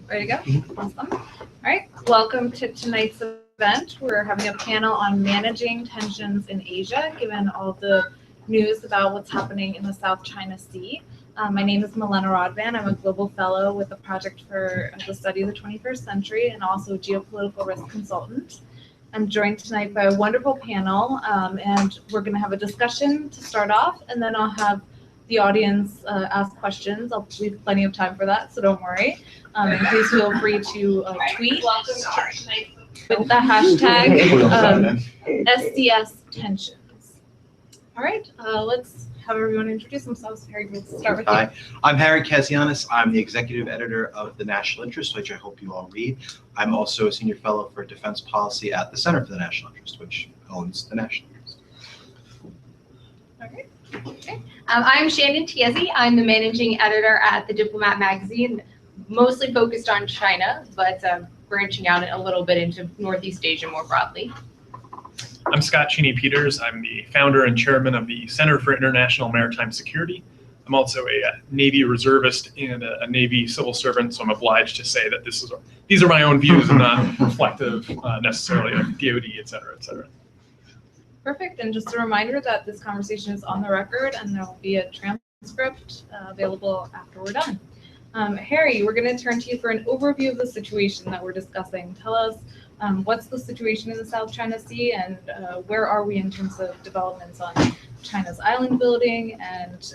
Ready to go? Awesome. All right. Welcome to tonight's event. We're having a panel on managing tensions in Asia, given all the news about what's happening in the South China Sea. My name is Milena Rodban. I'm a global fellow with the Project for the Study of the 21st Century and also geopolitical risk consultant. I'm joined tonight by a wonderful panel, and we're going to have a discussion to start off, and then I'll have the audience ask questions. I'll leave plenty of time for that, so don't worry. And please feel free to tweet with the hashtag SDS tensions. All right, let's have everyone introduce themselves. Harry, we'll start with you. Hi, I'm Harry Kazianis. I'm the executive editor of The National Interest, which I hope you all read. I'm also a senior fellow for defense policy at the Center for the National Interest, which owns the National Interest. All right. Okay. I'm Shannon Tiezzi. I'm the managing editor at the Diplomat magazine, mostly focused on China, but branching out a little bit into Northeast Asia more broadly. I'm Scott Cheney-Peters. I'm the founder and chairman of the Center for International Maritime Security. I'm also a Navy reservist and a Navy civil servant, so I'm obliged to say that these are my own views and not reflective necessarily of DoD, et cetera, et cetera. Perfect. And just a reminder that this conversation is on the record and there will be a transcript available after we're done. Harry, we're going to turn to you for an overview of the situation that we're discussing. Tell us what's the situation in the South China Sea and where are we in terms of developments on China's island building and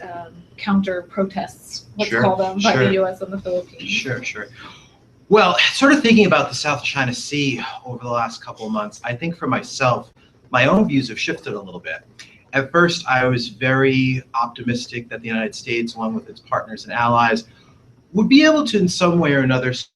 counter protests, let's call them, by the US and the Philippines. Sure. Well, sort of thinking about the South China Sea over the last couple of months, I think for myself, my own views have shifted a little bit. At first, I was very optimistic that the United States, along with its partners and allies, would be able to, in some way or another, sort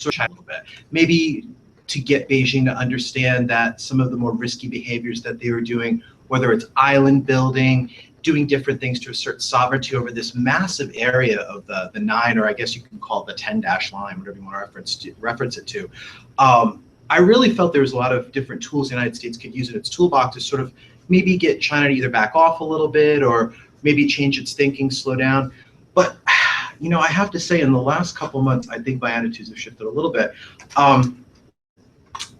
of China a little bit. Maybe to get Beijing to understand that some of the more risky behaviors that they were doing, whether it's island building, doing different things to assert sovereignty over this massive area of the 9, or I guess you can call it the 10-dash line, whatever you want to reference it to. I really felt there was a lot of different tools the United States could use in its toolbox to sort of maybe get China to either back off a little bit or maybe change its thinking, slow down. But, you know, I have to say in the last couple of months, I think my attitudes have shifted a little bit.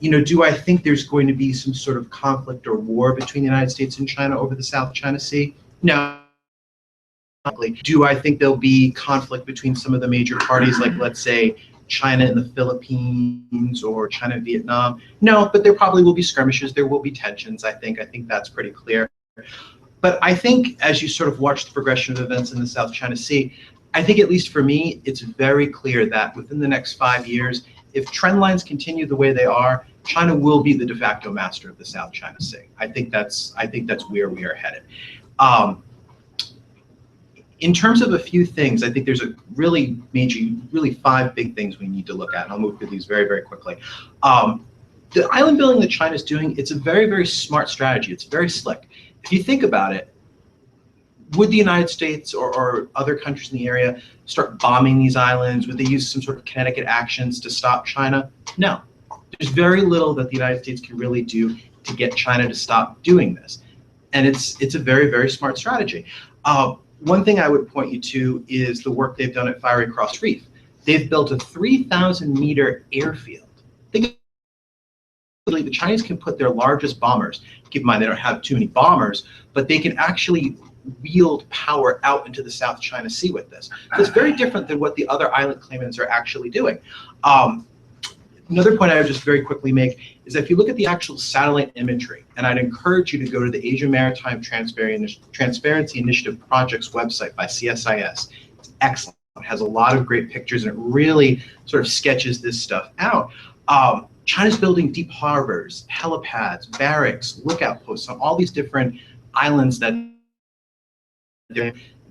You know, do I think there's going to be some sort of conflict or war between the United States and China over the South China Sea? No. Do I think there'll be conflict between some of the major parties, like, let's say, China and the Philippines or China and Vietnam? No, but there probably will be skirmishes. There will be tensions, I think. I think that's pretty clear. But I think as you sort of watch the progression of events in the South China Sea, I think at least for me, it's very clear that within the next 5 years, if trend lines continue the way they are, China will be the de facto master of the South China Sea. I think that's where we are headed. In terms of a few things, I think there's a really 5 big things we need to look at, and I'll move through these very, very quickly. The island building that China's doing, it's a very, very smart strategy. It's very slick. If you think about it, would the United States or other countries in the area start bombing these islands? Would they use some sort of kinetic actions to stop China? No. There's very little that the United States can really do to get China to stop doing this. And it's a very, very smart strategy. One thing I would point you to is the work they've done at Fiery Cross Reef. They've built a 3,000-meter airfield. Think the Chinese can put their largest bombers, keep in mind they don't have too many bombers, but they can actually wield power out into the South China Sea with this. So it's very different than what the other island claimants are actually doing. Another point I would just very quickly make is that if you look at the actual satellite imagery, and I'd encourage you to go to the Asia Maritime Transparency Initiative Project's website by CSIS. It's excellent. It has a lot of great pictures, and it really sort of sketches this stuff out. China's building deep harbors, helipads, barracks, lookout posts on all these different islands that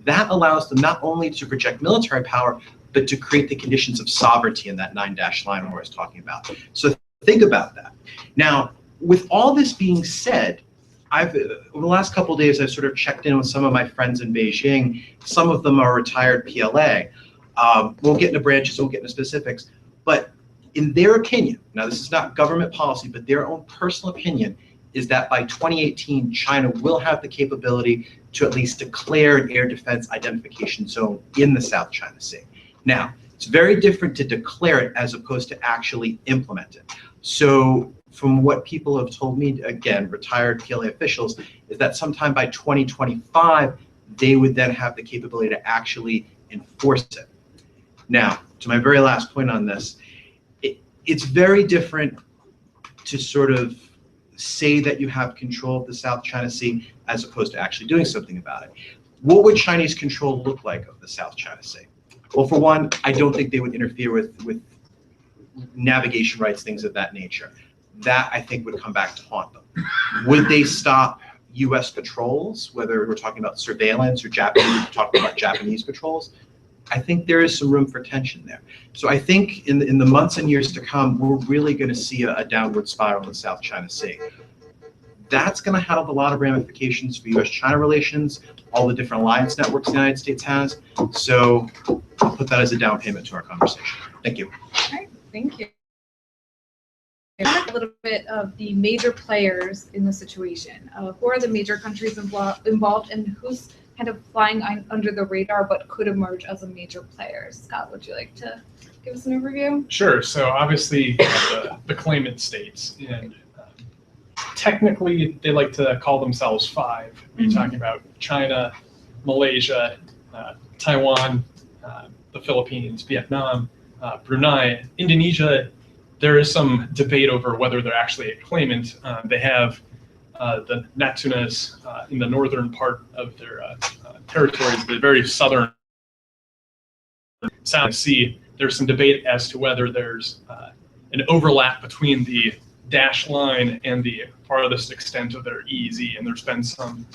allows them not only to project military power, but to create the conditions of sovereignty in that 9-dash line I was talking about. So think about that. Now, with all this being said, over the last couple of days, I've sort of checked in with some of my friends in Beijing. Some of them are retired PLA. Won't get into branches, won't get into specifics, but in their opinion, now this is not government policy, but their own personal opinion is that by 2018, China will have the capability to at least declare an air defense identification zone in the South China Sea. Now, It's very different to declare it as opposed to actually implement it. So from what people have told me, again, retired PLA officials, is that sometime by 2025, they would then have the capability to actually enforce it. Now, to my very last point on this, it's very different to sort of say that you have control of the South China Sea as opposed to actually doing something about it. What would Chinese control look like of the South China Sea? Well, for one, I don't think they would interfere with navigation rights, things of that nature. That, I think, would come back to haunt them. Would they stop U.S. patrols, whether we're talking about surveillance or talking about Japanese patrols? I think there is some room for tension there. So I think in the months and years to come, we're really going to see a downward spiral in the South China Sea. That's going to have a lot of ramifications for U.S.-China relations, all the different alliance networks the United States has. So I'll put that as a down payment to our conversation. Thank you. All right, thank you. A little bit of the major players in the situation. Who are the major countries involved, and who's kind of flying under the radar but could emerge as a major player? Scott, would you like to give us an overview? Sure. So obviously the claimant states, and technically they like to call themselves five. You're talking about China, Malaysia, Taiwan, the Philippines, Vietnam, Brunei, Indonesia. There is some debate over whether they're actually a claimant. They have the Natsunas in the northern part of their territories, the very southern South Sea. There's some debate as to whether there's an overlap between the dash line and the farthest extent of their EEZ, and there's been some,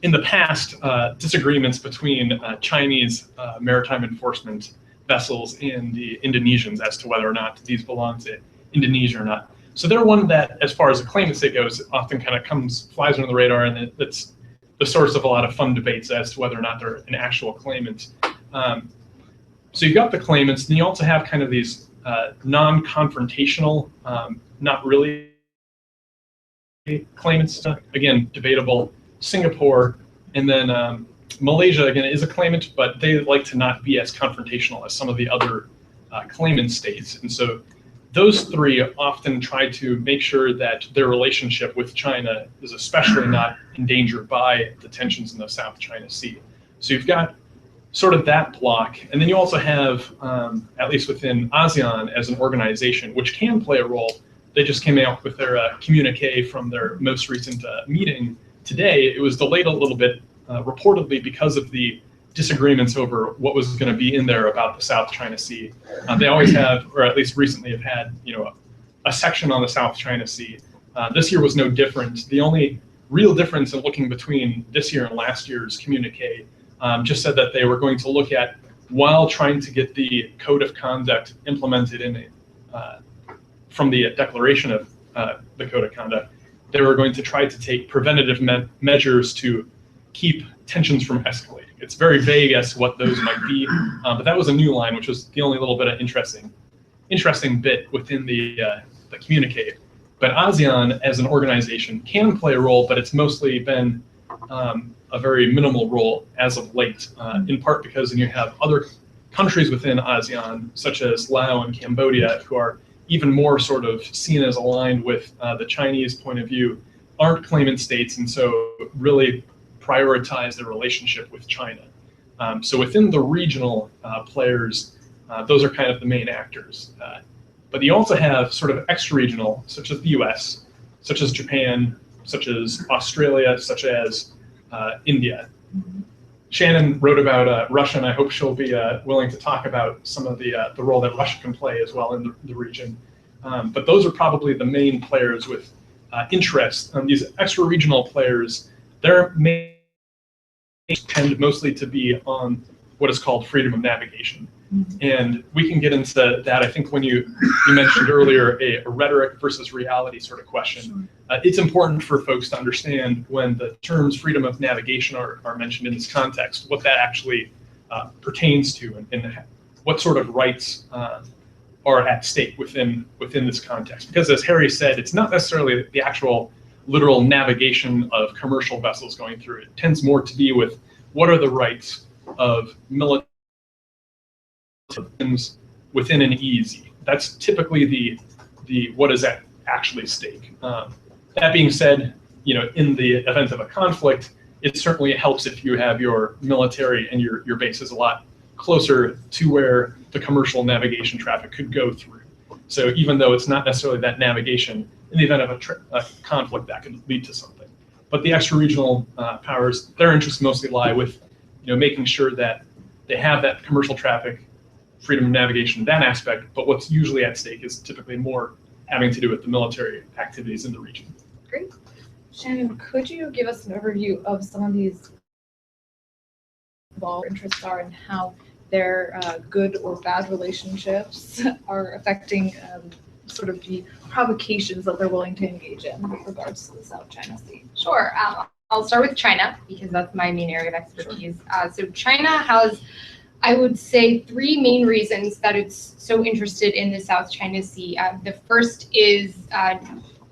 in the past, disagreements between Chinese maritime enforcement vessels and the Indonesians as to whether or not these belong to Indonesia or not. So they're one that, as far as the claimant's goes, often kind of flies under the radar, and that's the source of a lot of fun debates as to whether or not they're an actual claimant. So you've got the claimants, and you also have kind of these non-confrontational, not really claimants, again, debatable. Singapore, and then Malaysia, again, is a claimant, but they like to not be as confrontational as some of the other claimant states. And so those three often try to make sure that their relationship with China is especially not endangered by the tensions in the South China Sea. So you've got sort of that block, and then you also have, at least within ASEAN as an organization, which can play a role. They just came out with their communique from their most recent meeting today. It was delayed a little bit, reportedly because of the disagreements over what was going to be in there about the South China Sea. They always have, or at least recently have had, a section on the South China Sea. This year was no different. The only real difference in looking between this year and last year's communique just said that they were going to look at, while trying to get the code of conduct implemented from the declaration of the code of conduct, they were going to try to take preventative measures to keep tensions from escalating. It's very vague as to what those might be, but that was a new line, which was the only little bit of interesting bit within the communique. But ASEAN as an organization can play a role, but it's mostly been a very minimal role as of late, in part because then you have other countries within ASEAN, such as Laos and Cambodia, who are even more sort of seen as aligned with the Chinese point of view, aren't claimant states, and so really prioritize their relationship with China. So within the regional players, those are kind of the main actors. But you also have sort of extra-regional, such as the US, such as Japan, such as Australia, such as India. Shannon wrote about Russia, and I hope she'll be willing to talk about some of the role that Russia can play as well in the region. But those are probably the main players with interest. These extra-regional players, their main tend mostly to be on what is called freedom of navigation. And we can get into that. I think when you mentioned earlier a rhetoric versus reality sort of question, it's important for folks to understand when the terms freedom of navigation are mentioned in this context, what that actually pertains to, and what sort of rights are at stake within this context. Because as Harry said, it's not necessarily the actual literal navigation of commercial vessels going through. It tends more to be with what are the rights of military things within an EEZ. That's typically the what is at actually stake. That being said, in the event of a conflict, it certainly helps if you have your military and your bases a lot closer to where the commercial navigation traffic could go through. So even though it's not necessarily that navigation, in the event of a conflict, that could lead to something. But the extra-regional powers, their interests mostly lie with making sure that they have that commercial traffic, freedom of navigation, that aspect, but what's usually at stake is typically more having to do with the military activities in the region. Great. Shannon, could you give us an overview of some of these interests are and how their good or bad relationships are affecting sort of the provocations that they're willing to engage in with regards to the South China Sea? Sure. I'll start with China because that's my main area of expertise. So China has, I would say, three main reasons that it's so interested in the South China Sea. The first is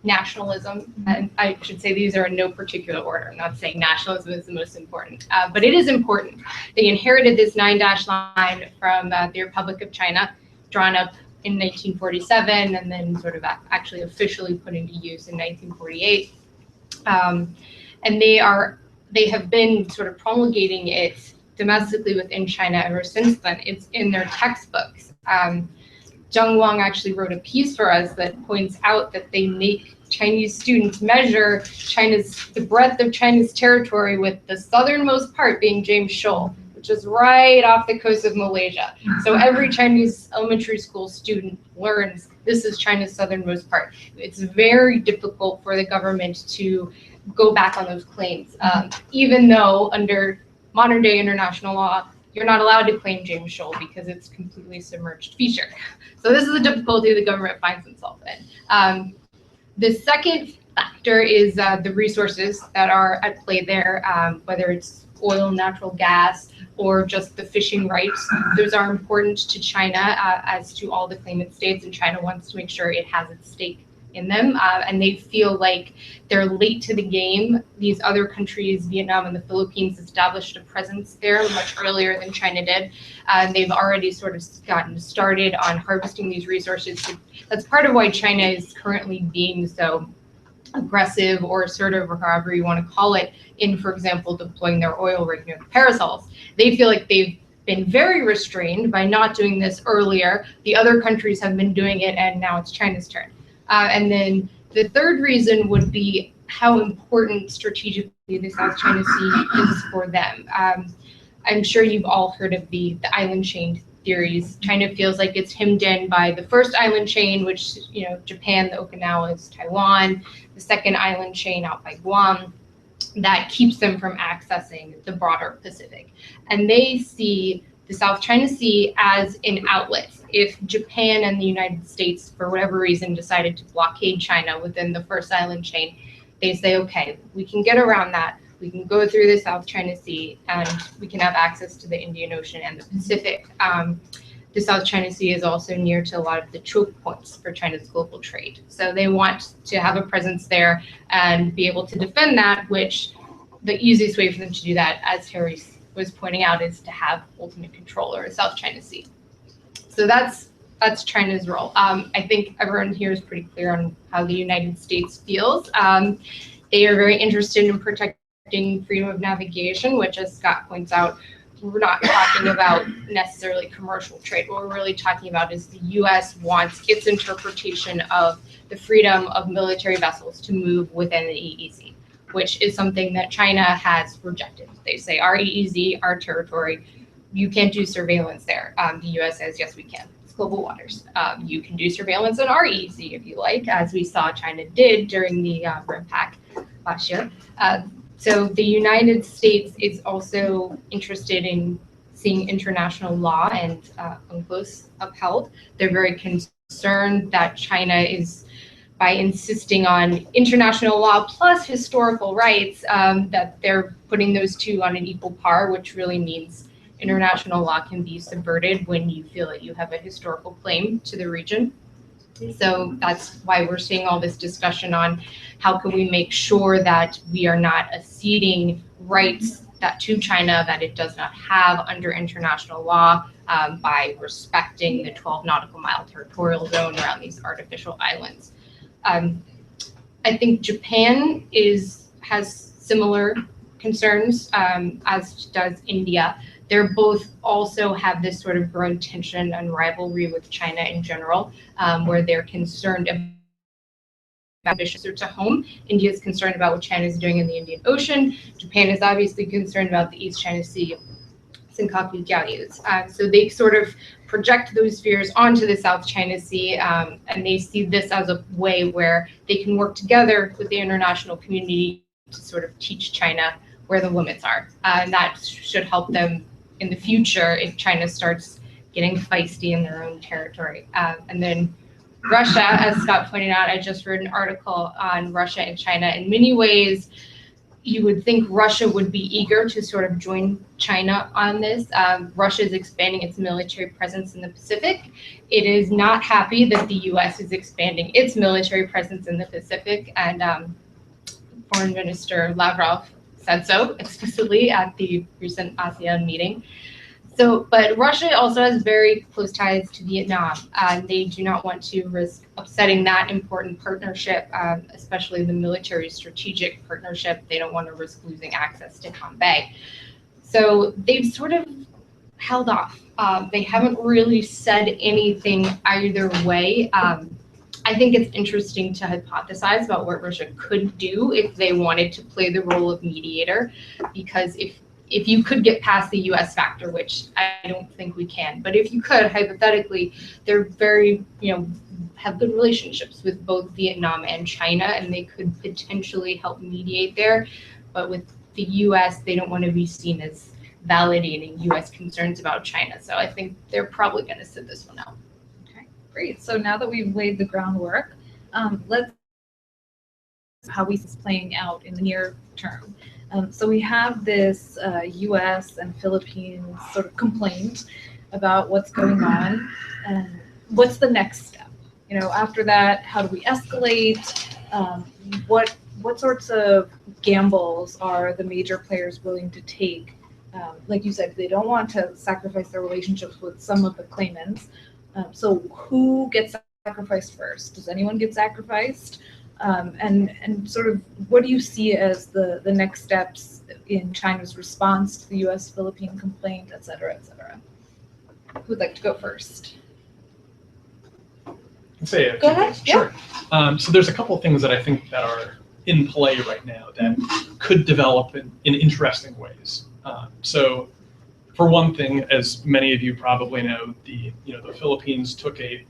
nationalism, and I should say these are in no particular order. I'm not saying nationalism is the most important, but it is important. They inherited this 9-dash line from the Republic of China, drawn up in 1947, and then sort of actually officially put into use in 1948. And they have been sort of promulgating it domestically within China ever since then. It's in their textbooks. Zheng Wang actually wrote a piece for us that points out that they make Chinese students measure the breadth of China's territory with the southernmost part being James Shoal, which is right off the coast of Malaysia. So every Chinese elementary school student learns this is China's southernmost part. It's very difficult for the government to go back on those claims, even though under modern day international law, you're not allowed to claim James Shoal because it's completely submerged feature. So this is the difficulty the government finds itself in. The second factor is the resources that are at play there, whether it's oil, natural gas, or just the fishing rights. Those are important to China, as to all the claimant states, and China wants to make sure it has its stake in them, and they feel like they're late to the game. These other countries, Vietnam and the Philippines, established a presence there much earlier than China did. They've already sort of gotten started on harvesting these resources. That's part of why China is currently being so aggressive or assertive, or however you want to call it, in, for example, deploying their oil rig near the parasols. They feel like they've been very restrained by not doing this earlier. The other countries have been doing it, and now it's China's turn. And then the third reason would be how important strategically the South China Sea is for them. I'm sure you've all heard of the island chain theories. China feels like it's hemmed in by the first island chain, which, Japan, the Okinawa is Taiwan, the second island chain out by Guam, that keeps them from accessing the broader Pacific. And they see the South China Sea as an outlet. If Japan and the United States, for whatever reason, decided to blockade China within the first island chain, they say, okay, we can get around that. We can go through the South China Sea, and we can have access to the Indian Ocean and the Pacific. The South China Sea is also near to a lot of the choke points for China's global trade. So they want to have a presence there and be able to defend that, which the easiest way for them to do that, as Harry was pointing out, is to have ultimate control over the South China Sea. So that's China's role. I think everyone here is pretty clear on how the United States feels. They are very interested in protecting freedom of navigation, which, as Scott points out, we're not talking about necessarily commercial trade. What we're really talking about is the U.S. wants its interpretation of the freedom of military vessels to move within the EEZ, which is something that China has rejected. They say our EEZ, our territory, you can't do surveillance there. The U.S. says, yes, we can. It's global waters. You can do surveillance in our EEZ if you like, as we saw China did during the RIMPAC last year. So the United States is also interested in seeing international law and UNCLOS upheld. They're very concerned that China is, by insisting on international law plus historical rights, that they're putting those two on an equal par, which really means international law can be subverted when you feel that you have a historical claim to the region. So that's why we're seeing all this discussion on how can we make sure that we are not ceding rights that to China that it does not have under international law by respecting the 12 nautical mile territorial zone around these artificial islands. I think Japan has similar concerns, as does India. They're both also have this sort of growing tension and rivalry with China in general, where they're concerned about ambitions to home. India is concerned about what China is doing in the Indian Ocean. Japan is obviously concerned about the East China Sea Senkaku values. So they sort of project those fears onto the South China Sea, and they see this as a way where they can work together with the international community to sort of teach China where the limits are. And that should help them in the future if China starts getting feisty in their own territory. And then Russia, as Scott pointed out, I just read an article on Russia and China. In many ways, you would think Russia would be eager to sort of join China on this. Russia is expanding its military presence in the Pacific. It is not happy that the US is expanding its military presence in the Pacific, and Foreign Minister Lavrov said so explicitly at the recent ASEAN meeting. So, but Russia also has very close ties to Vietnam. They do not want to risk upsetting that important partnership, especially the military strategic partnership. They don't want to risk losing access to Cambay. So they've sort of held off. They haven't really said anything either way. I think it's interesting to hypothesize about what Russia could do if they wanted to play the role of mediator, because if you could get past the US factor, which I don't think we can, but if you could, hypothetically, they're very, have good relationships with both Vietnam and China, and they could potentially help mediate there. But with the US, they don't want to be seen as validating US concerns about China. So I think they're probably going to sit this one out. Okay, great. So now that we've laid the groundwork, let's see how we see this playing out in the near term. So we have this U.S. and Philippines sort of complaint about what's going on, and what's the next step? After that, how do we escalate? What sorts of gambles are the major players willing to take? Like you said, they don't want to sacrifice their relationships with some of the claimants. So who gets sacrificed first? Does anyone get sacrificed? And sort of what do you see as the next steps in China's response to the U.S.-Philippine complaint, et cetera, et cetera? Who would like to go first? Say Go ahead. Sure. So there's a couple of things that I think that are in play right now that could develop in interesting ways. So for one thing, as many of you probably know, the Philippines took a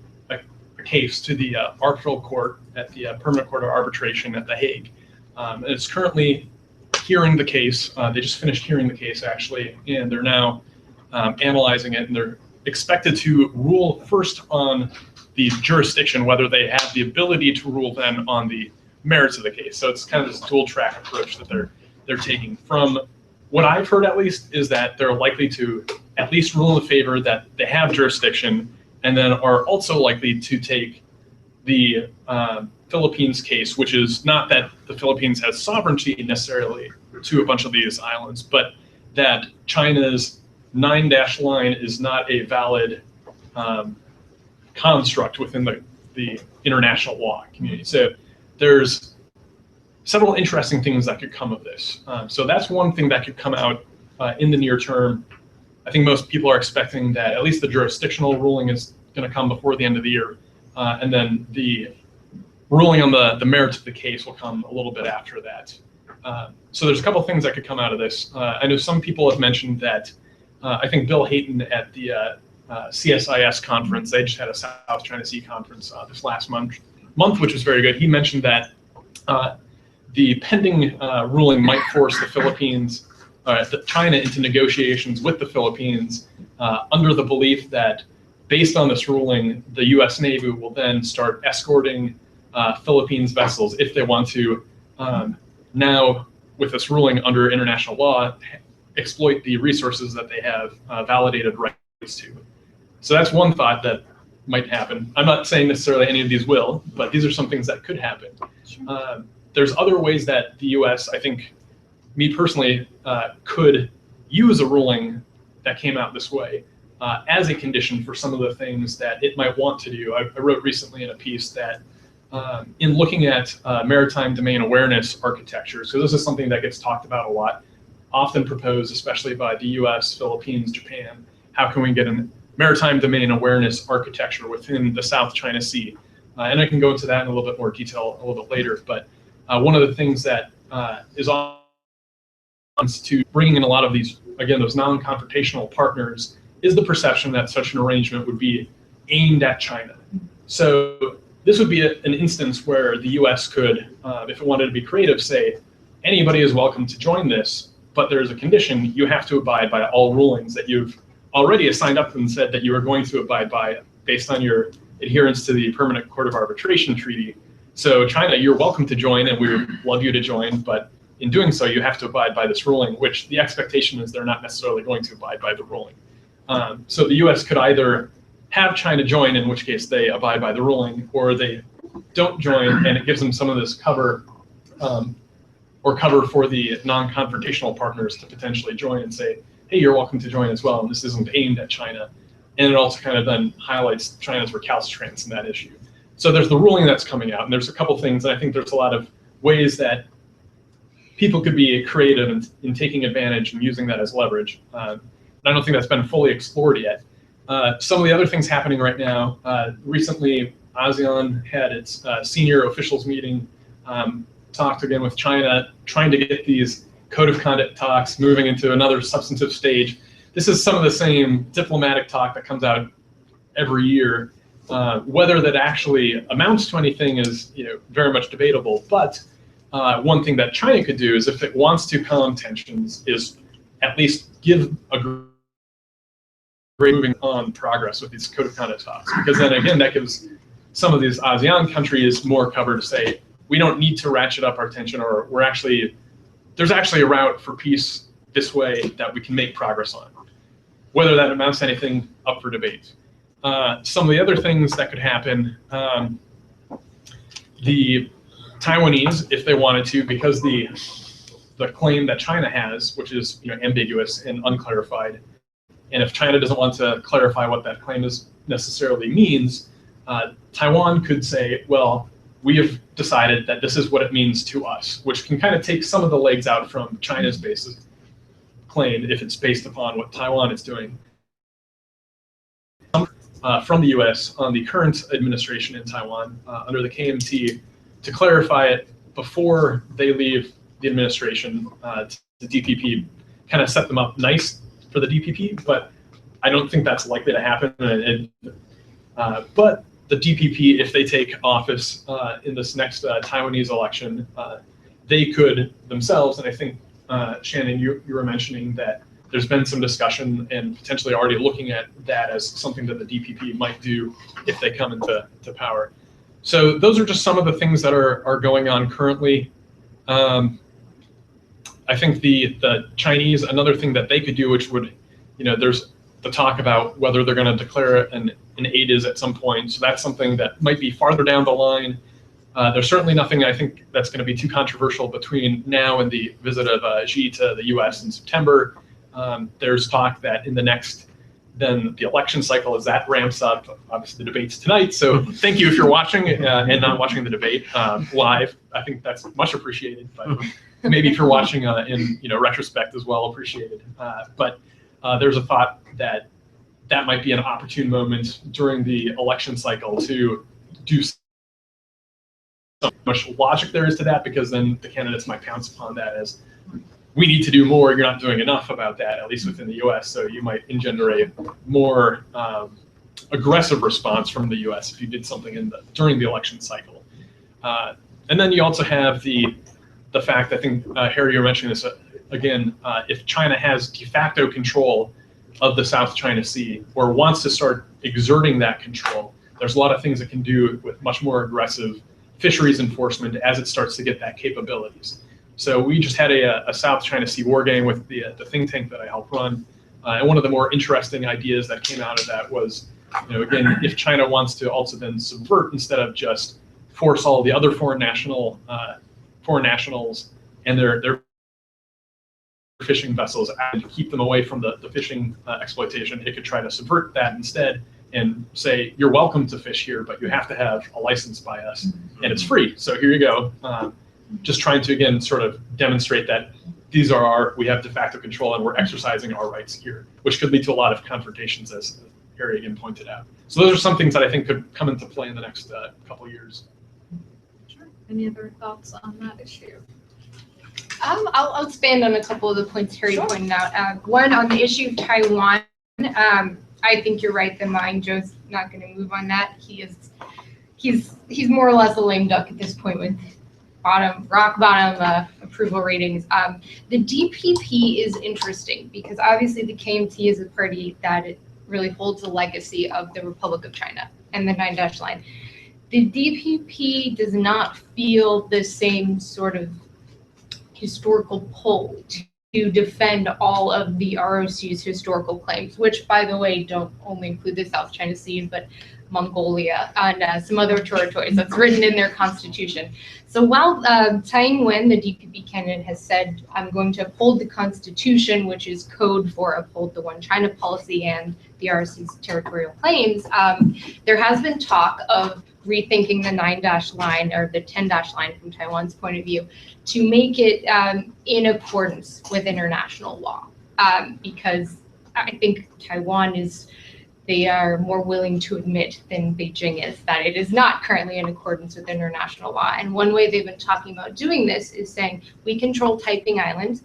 case to the arbitral court at the Permanent Court of Arbitration at The Hague. And it's currently hearing the case. They just finished hearing the case, actually, and they're now analyzing it, and they're expected to rule first on the jurisdiction, whether they have the ability to rule then on the merits of the case. So it's kind of this dual track approach that they're taking. From what I've heard, at least, is that they're likely to at least rule in favor that they have jurisdiction, and then are also likely to take the Philippines case, which is not that the Philippines has sovereignty necessarily to a bunch of these islands, but that China's 9-dash line is not a valid construct within the international law community. So there's several interesting things that could come of this. So that's one thing that could come out in the near term. I think most people are expecting that at least the jurisdictional ruling is going to come before the end of the year, and then the ruling on the merits of the case will come a little bit after that. So there's a couple of things that could come out of this. I know some people have mentioned that, I think Bill Hayton at the CSIS conference, they just had a South China Sea conference this last month, which was very good. He mentioned that the pending ruling might force the Philippines, China into negotiations with the Philippines under the belief that based on this ruling, the U.S. Navy will then start escorting Philippines vessels if they want to now, with this ruling under international law, exploit the resources that they have validated rights to. So that's one thought that might happen. I'm not saying necessarily any of these will, but these are some things that could happen. There's other ways that the U.S., I think, me personally, could use a ruling that came out this way as a condition for some of the things that it might want to do. I wrote recently in a piece that in looking at maritime domain awareness architecture, so this is something that gets talked about a lot, often proposed, especially by the US, Philippines, Japan. How can we get a maritime domain awareness architecture within the South China Sea? And I can go into that in a little bit more detail a little bit later, but one of the things that is on to bringing in a lot of these, again, those non-confrontational partners is the perception that such an arrangement would be aimed at China. So this would be an instance where the US could, if it wanted to be creative, say, anybody is welcome to join this, but there's a condition: you have to abide by all rulings that you've already signed up and said that you are going to abide by based on your adherence to the Permanent Court of Arbitration Treaty. So China, you're welcome to join, and we would love you to join, but in doing so, you have to abide by this ruling, which the expectation is they're not necessarily going to abide by the ruling. So the US could either have China join, in which case they abide by the ruling, or they don't join, and it gives them some of this cover, or cover for the non-confrontational partners to potentially join and say, hey, you're welcome to join as well, and this isn't aimed at China. And it also kind of then highlights China's recalcitrance in that issue. So there's the ruling that's coming out, and there's a couple things, and I think there's a lot of ways that people could be creative in taking advantage and using that as leverage. And I don't think that's been fully explored yet. Some of the other things happening right now, recently ASEAN had its senior officials meeting, talked again with China, trying to get these code of conduct talks moving into another substantive stage. This is some of the same diplomatic talk that comes out every year. Whether that actually amounts to anything is, very much debatable, but one thing that China could do is, if it wants to calm tensions, is at least give a great moving on progress with these code of conduct talks. Because then again, that gives some of these ASEAN countries more cover to say, we don't need to ratchet up our tension, or there's actually a route for peace this way that we can make progress on. Whether that amounts to anything, up for debate. Some of the other things that could happen, the Taiwanese, if they wanted to, because the claim that China has, which is ambiguous and unclarified, and if China doesn't want to clarify what that claim necessarily means, Taiwan could say, well, we have decided that this is what it means to us, which can kind of take some of the legs out from China's basis claim if it's based upon what Taiwan is doing. From the US on the current administration in Taiwan under the KMT to clarify it before they leave the administration. The DPP kind of set them up nice for the DPP, but I don't think that's likely to happen. But the DPP, if they take office in this next Taiwanese election, they could themselves, and I think, Shannon, you were mentioning that there's been some discussion and potentially already looking at that as something that the DPP might do if they come into power. So those are just some of the things that are going on currently. I think the Chinese, another thing that they could do, which would, there's the talk about whether they're going to declare an ADIS at some point. So that's something that might be farther down the line. There's certainly nothing I think that's going to be too controversial between now and the visit of Xi to the US in September. There's talk that in then the election cycle, as that ramps up, obviously the debate's tonight. So thank you if you're watching and not watching the debate live. I think that's much appreciated, but maybe if you're watching in retrospect as well, appreciated. But there's a thought that might be an opportune moment during the election cycle to do so much logic there is to that, because then the candidates might pounce upon that as, we need to do more, you're not doing enough about that, at least within the US, so you might engender a more aggressive response from the US if you did something during the election cycle. And then you also have the fact, I think, Harry, you're mentioning this again, if China has de facto control of the South China Sea, or wants to start exerting that control, there's a lot of things it can do with much more aggressive fisheries enforcement as it starts to get that capabilities. So we just had a South China Sea war game with the think tank that I helped run. And one of the more interesting ideas that came out of that was, again, if China wants to also then subvert instead of just force all the other foreign nationals and their fishing vessels and to keep them away from the fishing exploitation, it could try to subvert that instead and say, you're welcome to fish here, but you have to have a license by us, and it's free. So here you go. Just trying to, again, sort of demonstrate that we have de facto control and we're exercising our rights here, which could lead to a lot of confrontations, as Harry again pointed out. So those are some things that I think could come into play in the next couple of years. Sure. Any other thoughts on that issue? I'll expand on a couple of the points Harry pointed out. One, on the issue of Taiwan, I think you're right that Mine Joe's not going to move on that. He's more or less a lame duck at this point with rock bottom approval ratings. The DPP is interesting because obviously the KMT is a party that it really holds the legacy of the Republic of China and the 9-dash line. The DPP does not feel the same sort of historical pull to defend all of the ROC's historical claims, which, by the way, don't only include the South China Sea, but Mongolia and some other territories. That's written in their constitution. So while Tsai Ing-wen, the DPP candidate, has said, I'm going to uphold the constitution, which is code for uphold the One China policy and the ROC's territorial claims, there has been talk of rethinking the 9-dash line or the 10-dash line from Taiwan's point of view to make it in accordance with international law, because I think Taiwan they are more willing to admit than Beijing is that it is not currently in accordance with international law. And one way they've been talking about doing this is saying we control Taiping Island,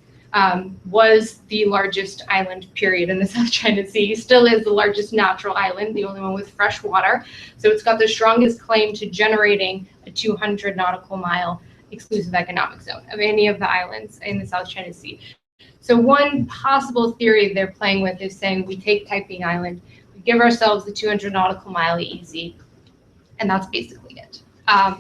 was the largest island period in the South China Sea, still is the largest natural island, the only one with fresh water. So it's got the strongest claim to generating a 200 nautical mile exclusive economic zone of any of the islands in the South China Sea. So one possible theory they're playing with is saying we take Taiping Island, we give ourselves the 200 nautical mile easy, and that's basically it. I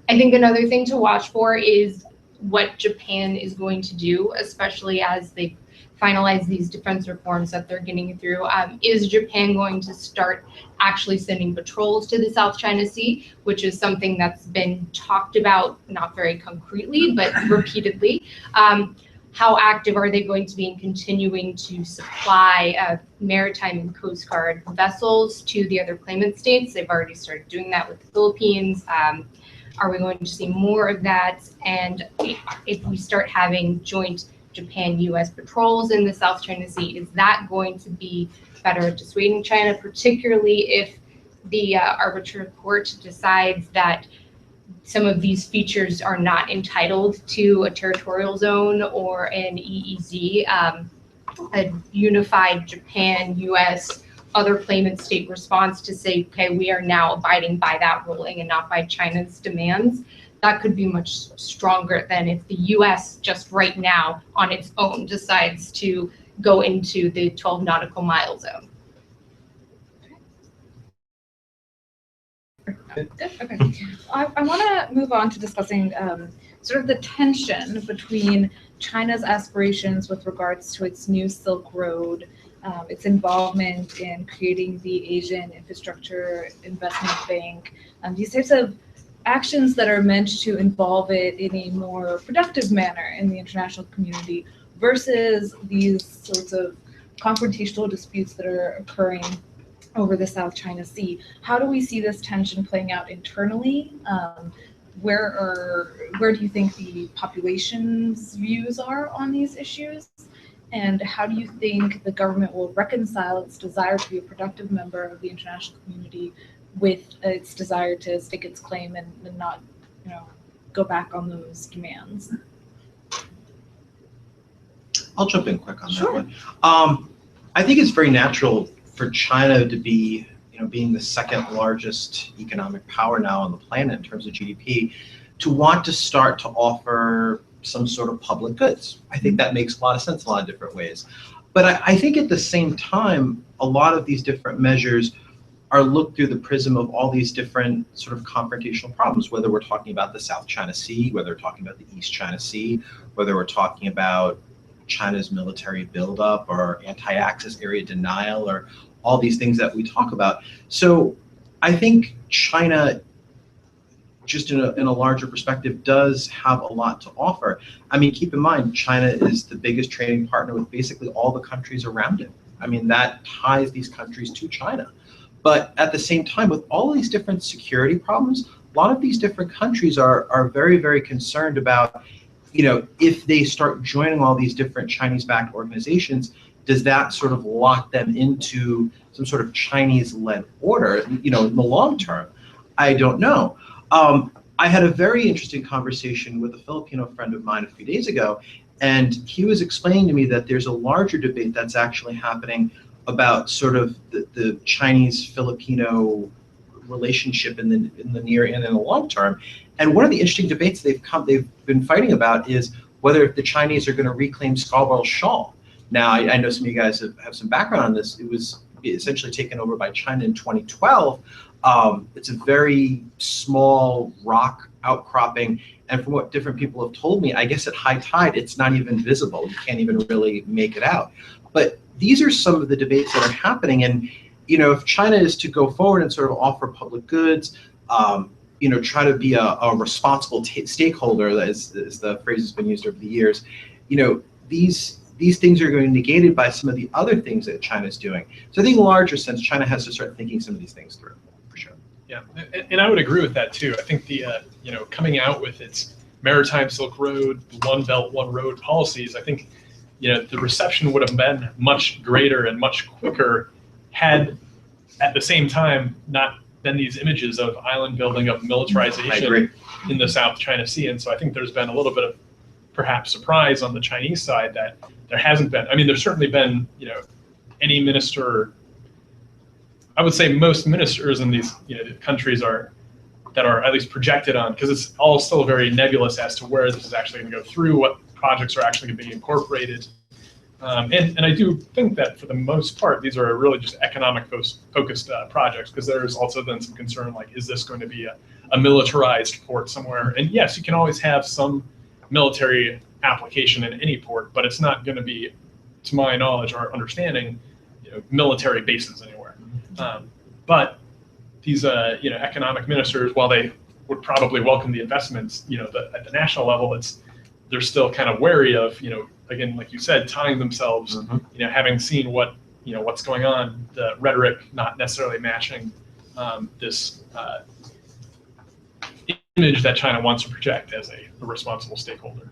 think another thing to watch for is what Japan is going to do, especially as they finalize these defense reforms that they're getting through. Is Japan going to start actually sending patrols to the South China Sea, which is something that's been talked about, not very concretely, but repeatedly. How active are they going to be in continuing to supply maritime and Coast Guard vessels to the other claimant states? They've already started doing that with the Philippines. Are we going to see more of that? And if we start having joint Japan-US patrols in the South China Sea, is that going to be better at dissuading China, particularly if the arbiter court decides that some of these features are not entitled to a territorial zone or an EEZ, a unified Japan-US other claimant state response to say, okay, we are now abiding by that ruling and not by China's demands. That could be much stronger than if the US just right now on its own decides to go into the 12 nautical mile zone. Good. Okay. I want to move on to discussing sort of the tension between China's aspirations with regards to its new Silk Road, its involvement in creating the Asian Infrastructure Investment Bank, these types of actions that are meant to involve it in a more productive manner in the international community versus these sorts of confrontational disputes that are occurring over the South China Sea. How do we see this tension playing out internally? Where do you think the population's views are on these issues? And how do you think the government will reconcile its desire to be a productive member of the international community with its desire to stake its claim and not, go back on those demands? I'll jump in quick on that one. I think it's very natural for China to be, being the second largest economic power now on the planet in terms of GDP, to want to start to offer some sort of public goods. I think that makes a lot of sense in a lot of different ways. But I think at the same time, a lot of these different measures are looked through the prism of all these different sort of confrontational problems, whether we're talking about the South China Sea, whether we're talking about the East China Sea, whether we're talking about China's military buildup or anti-access area denial, or all these things that we talk about. So I think China just in a larger perspective, does have a lot to offer. I mean, keep in mind, China is the biggest trading partner with basically all the countries around it. I mean, that ties these countries to China. But at the same time, with all these different security problems, a lot of these different countries are very, very concerned about, if they start joining all these different Chinese-backed organizations, does that sort of lock them into some sort of Chinese-led order, in the long term? I don't know. I had a very interesting conversation with a Filipino friend of mine a few days ago, and he was explaining to me that there's a larger debate that's actually happening about sort of the Chinese-Filipino relationship in the near and in the long term. And one of the interesting debates they've been fighting about is whether the Chinese are going to reclaim Scarborough Shoal. Now, I know some of you guys have some background on this. It was essentially taken over by China in 2012. It's a very small rock outcropping, and from what different people have told me, I guess at high tide, it's not even visible. You can't even really make it out. But these are some of the debates that are happening, and if China is to go forward and sort of offer public goods, try to be a responsible stakeholder, as the phrase has been used over the years, these things are going to be negated by some of the other things that China's doing. So I think in a larger sense, China has to start thinking some of these things through, for sure. Yeah, and I would agree with that too. I think the coming out with its Maritime Silk Road, One Belt, One Road policies, I think the reception would have been much greater and much quicker had at the same time not been these images of island building, of militarization in the South China Sea. And so I think there's been a little bit of perhaps surprise on the Chinese side that there hasn't been. I mean, there's certainly been, any minister, I would say most ministers in these countries that are at least projected on, because it's all still very nebulous as to where this is actually going to go through, what projects are actually going to be incorporated. And I do think that for the most part, these are really just economic focused projects, because there's also then some concern, like, is this going to be a militarized port somewhere? And yes, you can always have some military application in any port, but it's not going to be, to my knowledge or understanding, military bases anywhere. But these economic ministers, while they would probably welcome the investments, at the national level, they're still kind of wary of, again, like you said, tying themselves, having seen what's going on, the rhetoric not necessarily matching this image that China wants to project as a responsible stakeholder.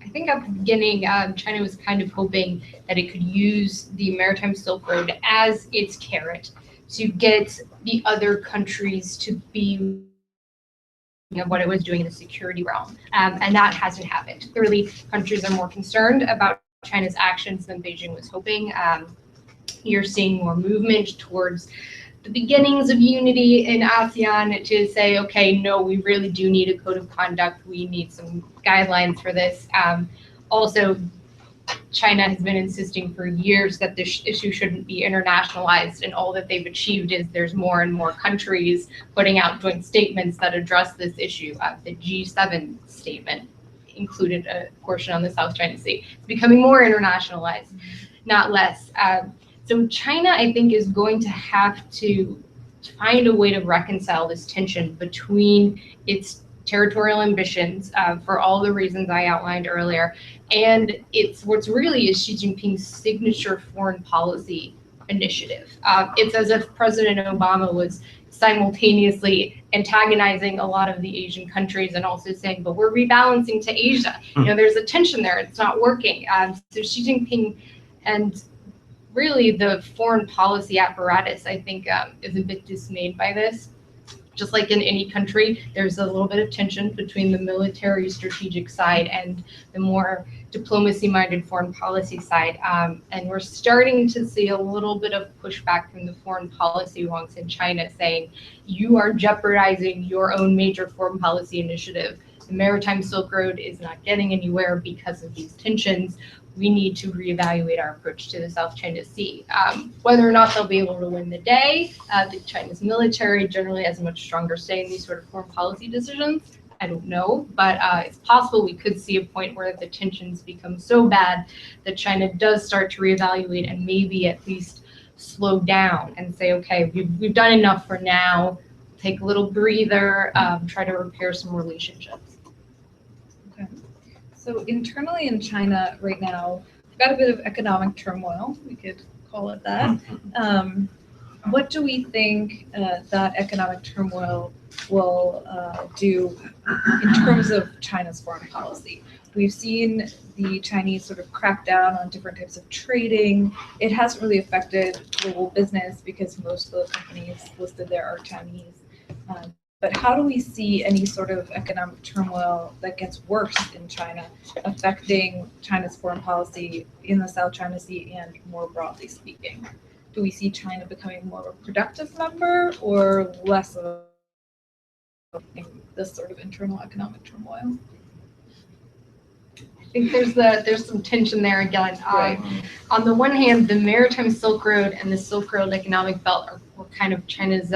I think at the beginning, China was kind of hoping that it could use the Maritime Silk Road as its carrot to get the other countries to be what it was doing in the security realm. And that hasn't happened. Clearly, countries are more concerned about China's actions than Beijing was hoping. You're seeing more movement towards the beginnings of unity in ASEAN to say, okay, no, we really do need a code of conduct. We need some guidelines for this. Also, China has been insisting for years that this issue shouldn't be internationalized, and all that they've achieved is there's more and more countries putting out joint statements that address this issue. The G7 statement included a portion on the South China Sea. It's becoming more internationalized, not less. So China, I think, is going to have to find a way to reconcile this tension between its territorial ambitions for all the reasons I outlined earlier, and what's really is Xi Jinping's signature foreign policy initiative. It's as if President Obama was simultaneously antagonizing a lot of the Asian countries and also saying, but we're rebalancing to Asia. There's a tension there, it's not working. So Xi Jinping and really the foreign policy apparatus, I think, is a bit dismayed by this. Just like in any country, there's a little bit of tension between the military strategic side and the more diplomacy-minded foreign policy side. And we're starting to see a little bit of pushback from the foreign policy wonks in China saying, you are jeopardizing your own major foreign policy initiative. The Maritime Silk Road is not getting anywhere because of these tensions. We need to reevaluate our approach to the South China Sea. Whether or not they'll be able to win the day, the Chinese military generally has a much stronger say in these sort of foreign policy decisions. I don't know, but it's possible we could see a point where the tensions become so bad that China does start to reevaluate and maybe at least slow down and say, okay, we've done enough for now. take a little breather, try to repair some relationships. Okay. So internally in China right now, we've got a bit of economic turmoil, we could call it that. What do we think that economic turmoil will do in terms of China's foreign policy? We've seen the Chinese sort of crack down on different types of trading. It hasn't really affected global business because most of the companies listed there are Chinese. But how do we see any sort of economic turmoil that gets worse in China affecting China's foreign policy in the South China Sea and more broadly speaking? Do we see China becoming more of a productive member or less of this sort of internal economic turmoil? I think there's some tension there again. Right. On the one hand, the Maritime Silk Road and the Silk Road Economic Belt were kind of China's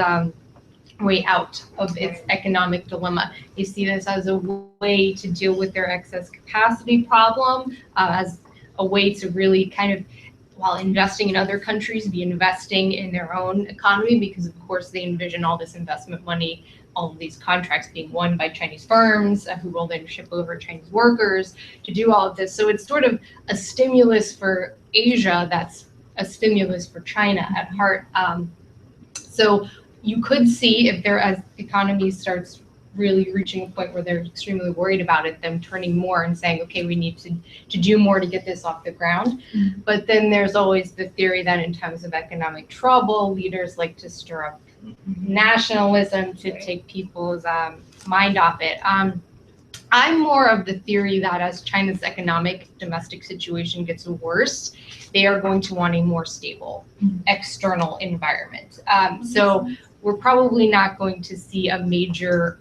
way out of its economic dilemma. They see this as a way to deal with their excess capacity problem, as a way to really kind of, while investing in other countries, be investing in their own economy, because of course they envision all this investment money, all of these contracts being won by Chinese firms who will then ship over Chinese workers to do all of this. So it's sort of a stimulus for Asia that's a stimulus for China at heart. So you could see if as the economy starts really reaching a point where they're extremely worried about it, them turning more and saying, okay, we need to do more to get this off the ground. Mm-hmm. But then there's always the theory that in times of economic trouble, leaders like to stir up nationalism to take people's mind off it. I'm more of the theory that as China's economic domestic situation gets worse, they are going to want a more stable external environment. So we're probably not going to see a major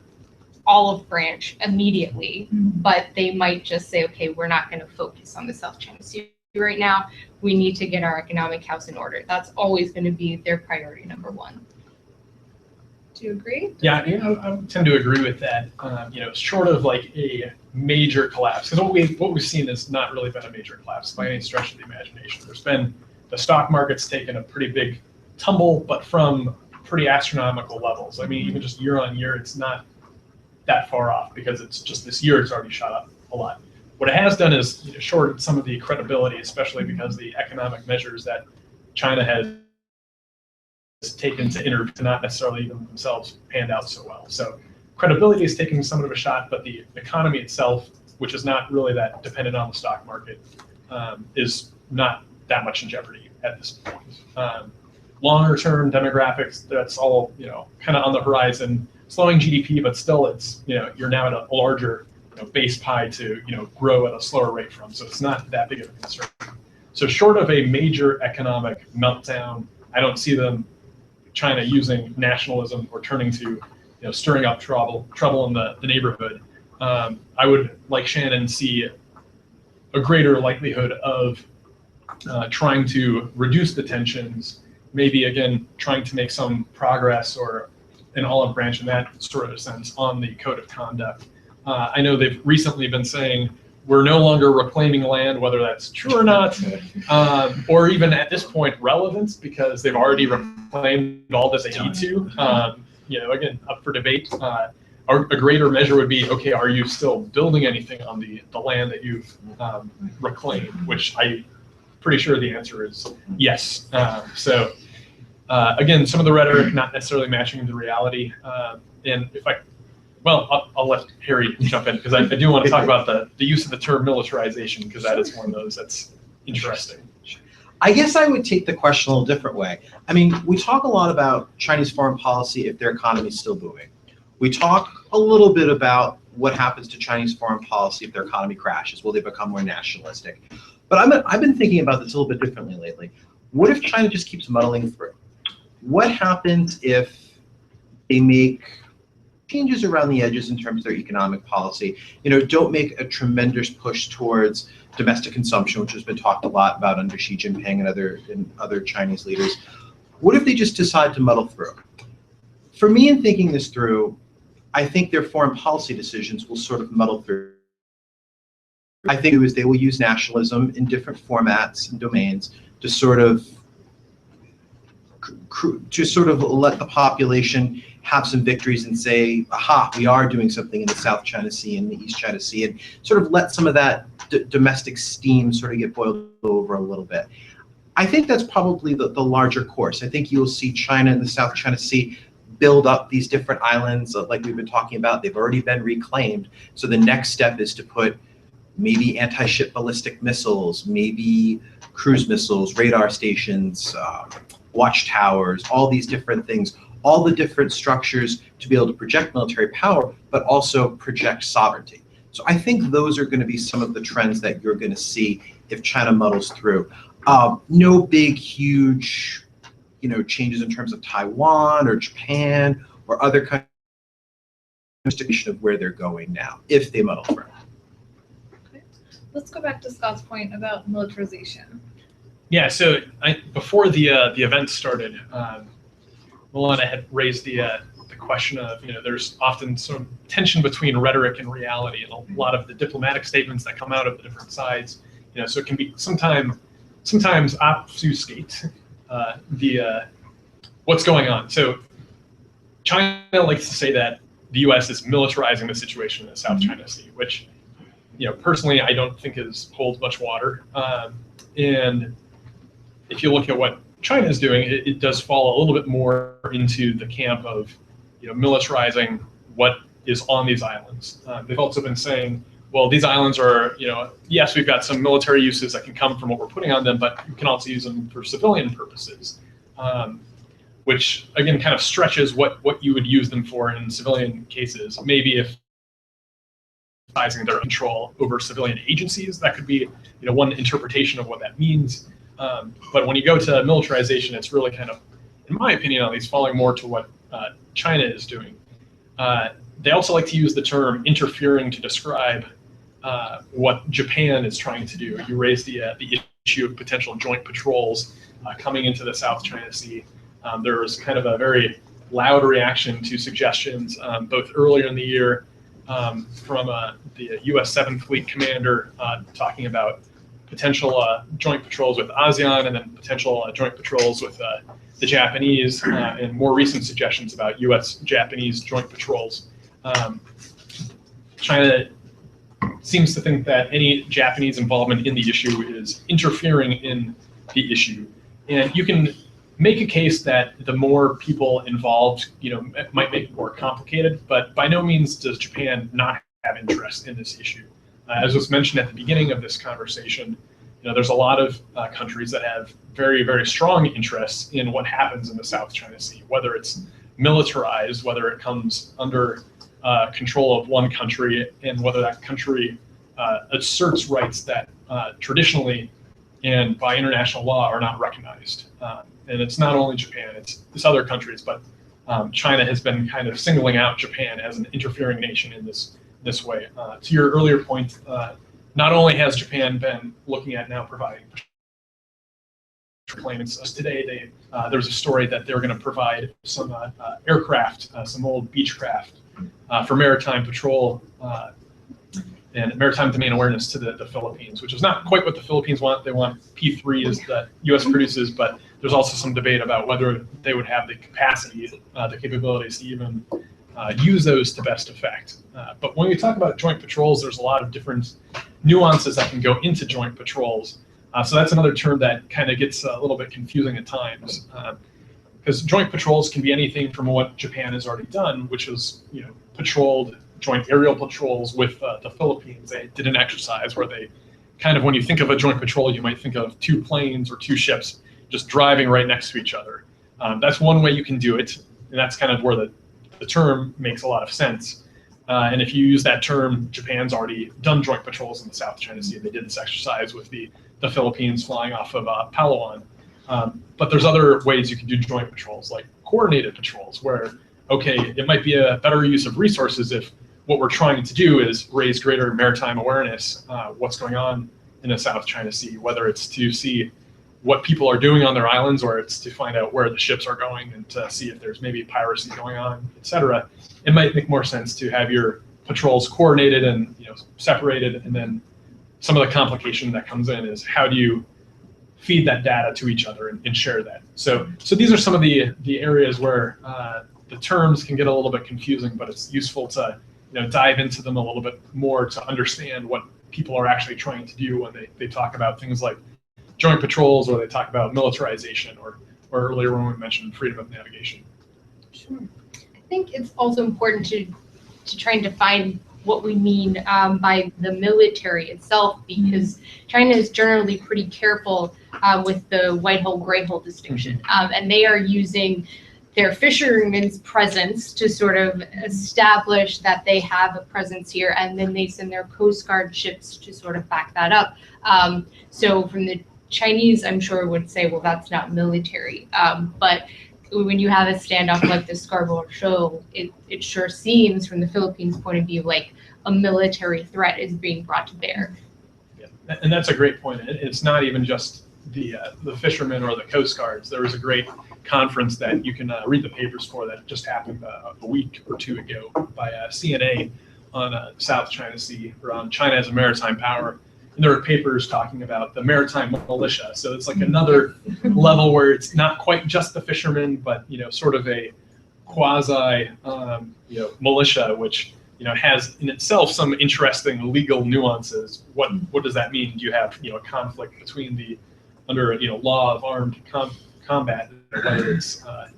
olive branch immediately, but they might just say, okay, we're not going to focus on the South China Sea right now. We need to get our economic house in order. That's always going to be their priority number one. Do you agree? Yeah, I tend to agree with that. Short of like a major collapse, because what we've seen has not really been a major collapse by any stretch of the imagination. There's been, the stock market's taken a pretty big tumble, but from pretty astronomical levels. I mean, even just year on year, it's not that far off, because it's just this year it's already shot up a lot. What it has done is shorted some of the credibility, especially because the economic measures that China has taken to not necessarily even themselves panned out so well. So credibility is taking somewhat of a shot, but the economy itself, which is not really that dependent on the stock market, is not that much in jeopardy at this point. Longer term demographics, that's all kind of on the horizon. Slowing GDP, but still it's you're now at a larger base pie to grow at a slower rate from. So it's not that big of a concern. So short of a major economic meltdown, I don't see China using nationalism or turning to stirring up trouble in the neighborhood. I would, like Shannon, see a greater likelihood of trying to reduce the tensions, maybe again trying to make some progress or an olive branch in that sort of sense on the code of conduct. I know they've recently been saying we're no longer reclaiming land, whether that's true or not, or even at this point relevance, because they've already reclaimed all that they need to. Again, up for debate. A greater measure would be, okay, are you still building anything on the land that you've reclaimed? Which I'm pretty sure the answer is yes. Again, some of the rhetoric not necessarily matching the reality. And if I'll let Harry jump in, because I do want to talk about the use of the term militarization, because that is one of those that's interesting. I guess I would take the question a little different way. I mean, we talk a lot about Chinese foreign policy if their economy is still booming. We talk a little bit about what happens to Chinese foreign policy if their economy crashes. Will they become more nationalistic? But I've been thinking about this a little bit differently lately. What if China just keeps muddling through? What happens if they make changes around the edges in terms of their economic policy? Don't make a tremendous push towards domestic consumption, which has been talked a lot about under Xi Jinping and other Chinese leaders. What if they just decide to muddle through? For me, in thinking this through, I think their foreign policy decisions will sort of muddle through. I think they will use nationalism in different formats and domains to sort of to sort of let the population have some victories and say, aha, we are doing something in the South China Sea and the East China Sea, and sort of let some of that domestic steam sort of get boiled over a little bit. I think that's probably the larger course. I think you'll see China and the South China Sea build up these different islands like we've been talking about. They've already been reclaimed. So the next step is to put maybe anti-ship ballistic missiles, maybe cruise missiles, radar stations, watchtowers, all these different things, all the different structures to be able to project military power, but also project sovereignty. So I think those are going to be some of the trends that you're going to see if China muddles through. No big, huge, changes in terms of Taiwan or Japan or other countries of where they're going now, if they muddle through. Okay. Let's go back to Scott's point about militarization. Yeah, so before the event started, Milena had raised the question of, there's often some tension between rhetoric and reality, and a lot of the diplomatic statements that come out of the different sides, so it can be sometimes obfuscate what's going on. So China likes to say that the U.S. is militarizing the situation in the South China Sea, which, personally I don't think holds much water. And if you look at what China is doing, it does fall a little bit more into the camp of, militarizing what is on these islands. They've also been saying, well, these islands are, yes, we've got some military uses that can come from what we're putting on them, but you can also use them for civilian purposes, which again kind of stretches what you would use them for in civilian cases. Maybe if exercising their control over civilian agencies, that could be, one interpretation of what that means. But when you go to militarization, it's really kind of, in my opinion at least, falling more to what China is doing. They also like to use the term interfering to describe what Japan is trying to do. You raised the issue of potential joint patrols coming into the South China Sea. There was kind of a very loud reaction to suggestions both earlier in the year from the U.S. 7th Fleet commander talking about potential joint patrols with ASEAN, and then potential joint patrols with the Japanese, and more recent suggestions about U.S.-Japanese joint patrols. China seems to think that any Japanese involvement in the issue is interfering in the issue. And you can make a case that the more people involved, it might make it more complicated, but by no means does Japan not have interest in this issue. As was mentioned at the beginning of this conversation, there's a lot of countries that have very, very strong interests in what happens in the South China Sea, whether it's militarized, whether it comes under control of one country, and whether that country asserts rights that traditionally and by international law are not recognized. And it's not only Japan, it's other countries, but China has been kind of singling out Japan as an interfering nation in this way. To your earlier point, not only has Japan been looking at now providing planes, today there was a story that they were going to provide some aircraft, some old Beechcraft for maritime patrol and maritime domain awareness to the Philippines, which is not quite what the Philippines want. They want P3s that U.S. produces, but there's also some debate about whether they would have the capacity, the capabilities to even use those to best effect. But when we talk about joint patrols, there's a lot of different nuances that can go into joint patrols. So that's another term that kind of gets a little bit confusing at times, because joint patrols can be anything from what Japan has already done, which is patrolled joint aerial patrols with the Philippines. They did an exercise where they kind of, when you think of a joint patrol, you might think of two planes or two ships just driving right next to each other. That's one way you can do it, and that's kind of where the term makes a lot of sense. And if you use that term, Japan's already done joint patrols in the South China Sea. They did this exercise with the Philippines flying off of Palawan. But there's other ways you can do joint patrols, like coordinated patrols, where, okay, it might be a better use of resources if what we're trying to do is raise greater maritime awareness, what's going on in the South China Sea, whether it's to see what people are doing on their islands, or it's to find out where the ships are going and to see if there's maybe piracy going on, etc. It might make more sense to have your patrols coordinated and separated, and then some of the complication that comes in is how do you feed that data to each other and share that. So these are some of the areas where the terms can get a little bit confusing, but it's useful to dive into them a little bit more to understand what people are actually trying to do when they talk about things like joint patrols, or they talk about militarization, or earlier when we mentioned freedom of navigation. Sure. I think it's also important to try and define what we mean by the military itself, because China is generally pretty careful with the white hole, gray hole distinction. And they are using their fishermen's presence to sort of establish that they have a presence here, and then they send their Coast Guard ships to sort of back that up. So from the Chinese, I'm sure would say, well, that's not military. But when you have a standoff like the Scarborough Shoal, it sure seems from the Philippines' point of view like a military threat is being brought to bear. Yeah, and that's a great point. It's not even just the fishermen or the Coast Guards. There was a great conference that you can read the papers for that just happened a week or two ago by CNA on South China Sea, around China as a maritime power. And there were papers talking about the maritime militia. So it's like another level where it's not quite just the fishermen, but sort of a quasi militia, which has in itself some interesting legal nuances. What does that mean? Do you have a conflict between the under law of armed combat, whether it's a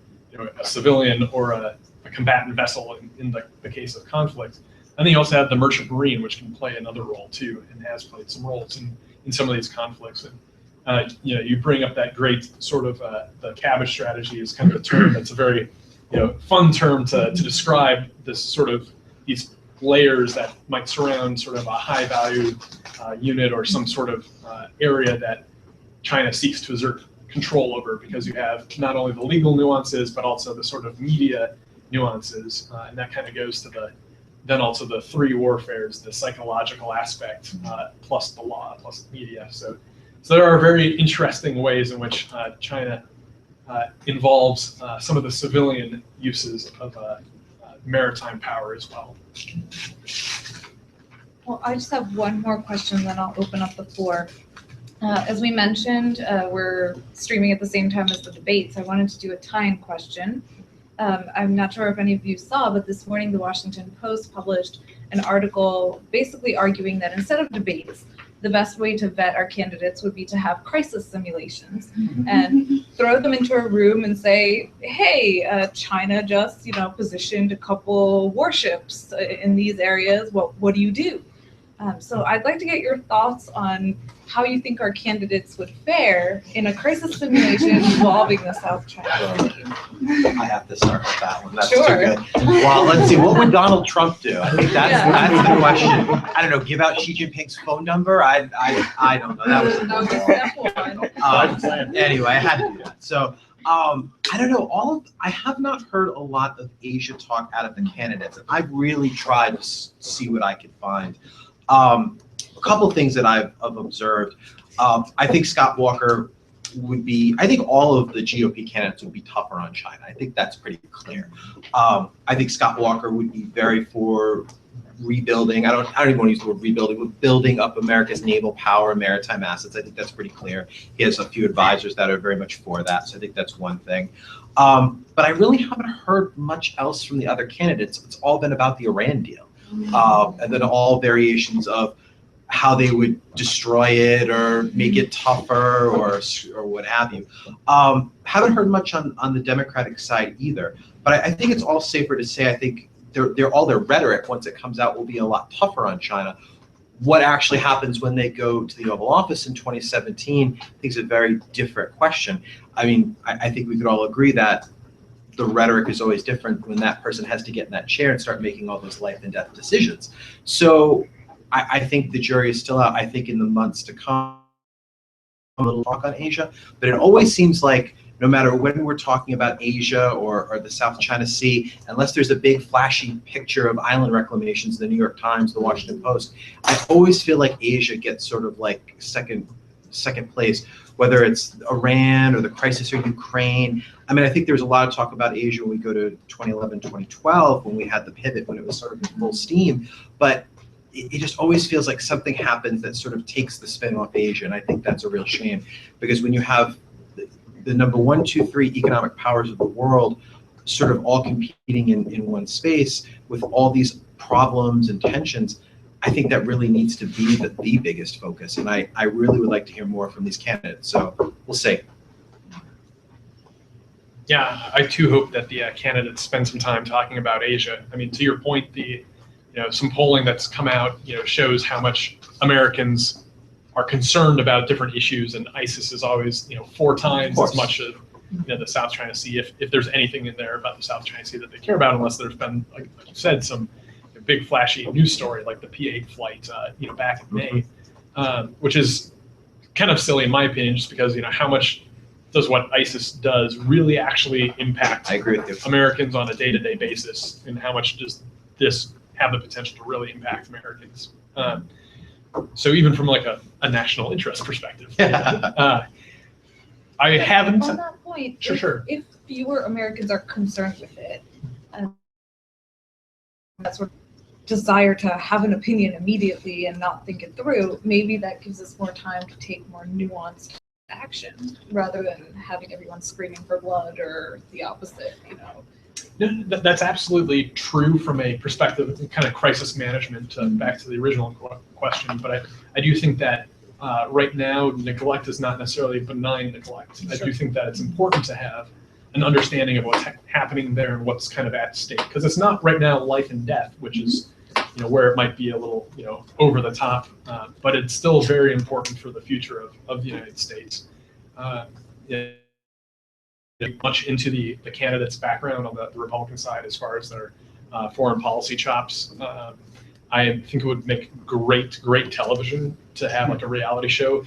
civilian or a combatant vessel in the case of conflict? And then you also have the merchant marine, which can play another role too, and has played some roles in some of these conflicts. And you bring up that great sort of the cabbage strategy is kind of a term that's a very fun term to describe this sort of these layers that might surround sort of a high value unit or some sort of area that China seeks to exert control over, because you have not only the legal nuances but also the sort of media nuances, and that kind of goes to then also the three warfares, the psychological aspect, plus the law, plus the media. So there are very interesting ways in which China involves some of the civilian uses of maritime power as well. Well, I just have one more question, then I'll open up the floor. As we mentioned, we're streaming at the same time as the debates. I wanted to do a time question. I'm not sure if any of you saw, but this morning the Washington Post published an article basically arguing that instead of debates, the best way to vet our candidates would be to have crisis simulations and throw them into a room and say, hey, China just positioned a couple warships in these areas. What do you do? So I'd like to get your thoughts on how you think our candidates would fare in a crisis simulation involving the South China Sea. I have to start with that one. That's Sure. too good. Well, let's see. What would Donald Trump do? I think that's the question. I don't know. Give out Xi Jinping's phone number? I don't know. That was step one. Anyway, I had to do that. So I don't know. I have not heard a lot of Asia talk out of the candidates, and I've really tried to see what I could find. A couple of things that I've observed. I think Scott Walker would be, I think all of the GOP candidates would be tougher on China. I think that's pretty clear. I think Scott Walker would be very for rebuilding. I don't even want to use the word rebuilding, but building up America's naval power and maritime assets. I think that's pretty clear. He has a few advisors that are very much for that. So I think that's one thing. But I really haven't heard much else from the other candidates. It's all been about the Iran deal. And then all variations of how they would destroy it or make it tougher or what have you. Haven't heard much on the Democratic side either. But I think it's all safer to say I think all their rhetoric, once it comes out, will be a lot tougher on China. What actually happens when they go to the Oval Office in 2017, I think is a very different question. I mean, I think we could all agree that the rhetoric is always different when that person has to get in that chair and start making all those life and death decisions. So I think the jury is still out. I think in the months to come, a little talk on Asia, but it always seems like no matter when we're talking about Asia or the South China Sea, unless there's a big flashy picture of island reclamations, the New York Times, the Washington Post, I always feel like Asia gets sort of like second place, whether it's Iran or the crisis or Ukraine. I mean, I think there was a lot of talk about Asia when we go to 2011, 2012, when we had the pivot, when it was sort of in full steam. But it just always feels like something happens that sort of takes the spin off Asia, and I think that's a real shame, because when you have the number 1, 2, 3 economic powers of the world sort of all competing in one space with all these problems and tensions, I think that really needs to be the biggest focus, and I really would like to hear more from these candidates, so we'll see. Yeah, I too hope that the candidates spend some time talking about Asia. I mean, to your point, some polling that's come out, shows how much Americans are concerned about different issues, and ISIS is always, 4 times as much of the South China Sea, if there's anything in there about the South China Sea that they care about, unless there's been, like you said, some big flashy news story like the P-8 flight, back in May, which is kind of silly in my opinion, just because how much does what ISIS does really actually impact I agree with you. Americans on a day-to-day basis, and how much does this have the potential to really impact Americans? So even from like a national interest perspective, I haven't. On that point, Sure. if fewer Americans are concerned with it, and that sort of desire to have an opinion immediately and not think it through, maybe that gives us more time to take more nuanced action rather than having everyone screaming for blood or the opposite, No, that's absolutely true from a perspective of kind of crisis management, back to the original question. But I do think that right now, neglect is not necessarily benign neglect. I do think that it's important to have an understanding of what's happening there and what's kind of at stake. Because it's not right now life and death, which is where it might be a little over the top, but it's still very important for the future of the United States. Much into the candidate's background on the Republican side as far as their foreign policy chops. I think it would make great television to have like a reality show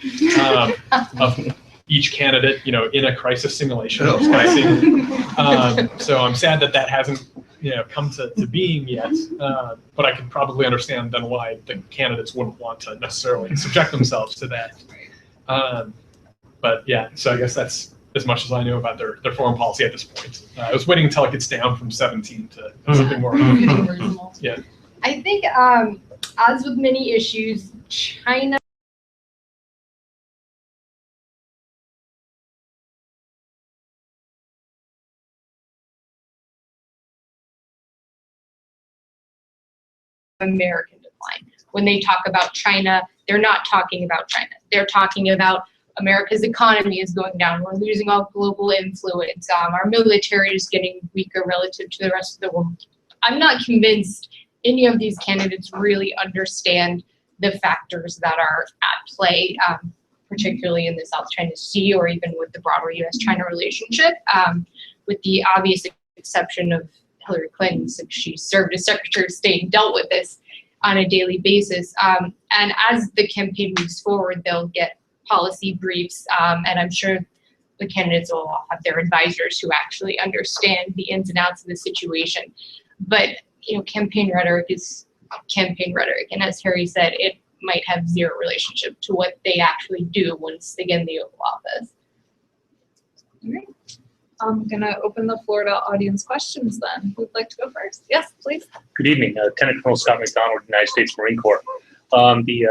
of each candidate, in a crisis simulation. So I'm sad that hasn't come to being yet, but I could probably understand then why the candidates wouldn't want to necessarily subject themselves to that. But yeah, so I guess that's as much as I know about their foreign policy at this point. I was waiting until it gets down from 17 to something more. Yeah. I think, as with many issues, China American decline. When they talk about China, they're not talking about China. They're talking about America's economy is going down. We're losing all global influence. Our military is getting weaker relative to the rest of the world. I'm not convinced any of these candidates really understand the factors that are at play, particularly in the South China Sea or even with the broader U.S.-China relationship, with the obvious exception of Hillary Clinton, since she served as Secretary of State and dealt with this on a daily basis. And as the campaign moves forward, they'll get policy briefs, and I'm sure the candidates will have their advisors who actually understand the ins and outs of the situation. But campaign rhetoric is campaign rhetoric, and as Harry said, it might have zero relationship to what they actually do once they get in the Oval Office. All right. I'm gonna open the floor to audience questions then. Who'd like to go first? Yes, please. Good evening, Lieutenant Colonel Scott McDonald, United States Marine Corps. The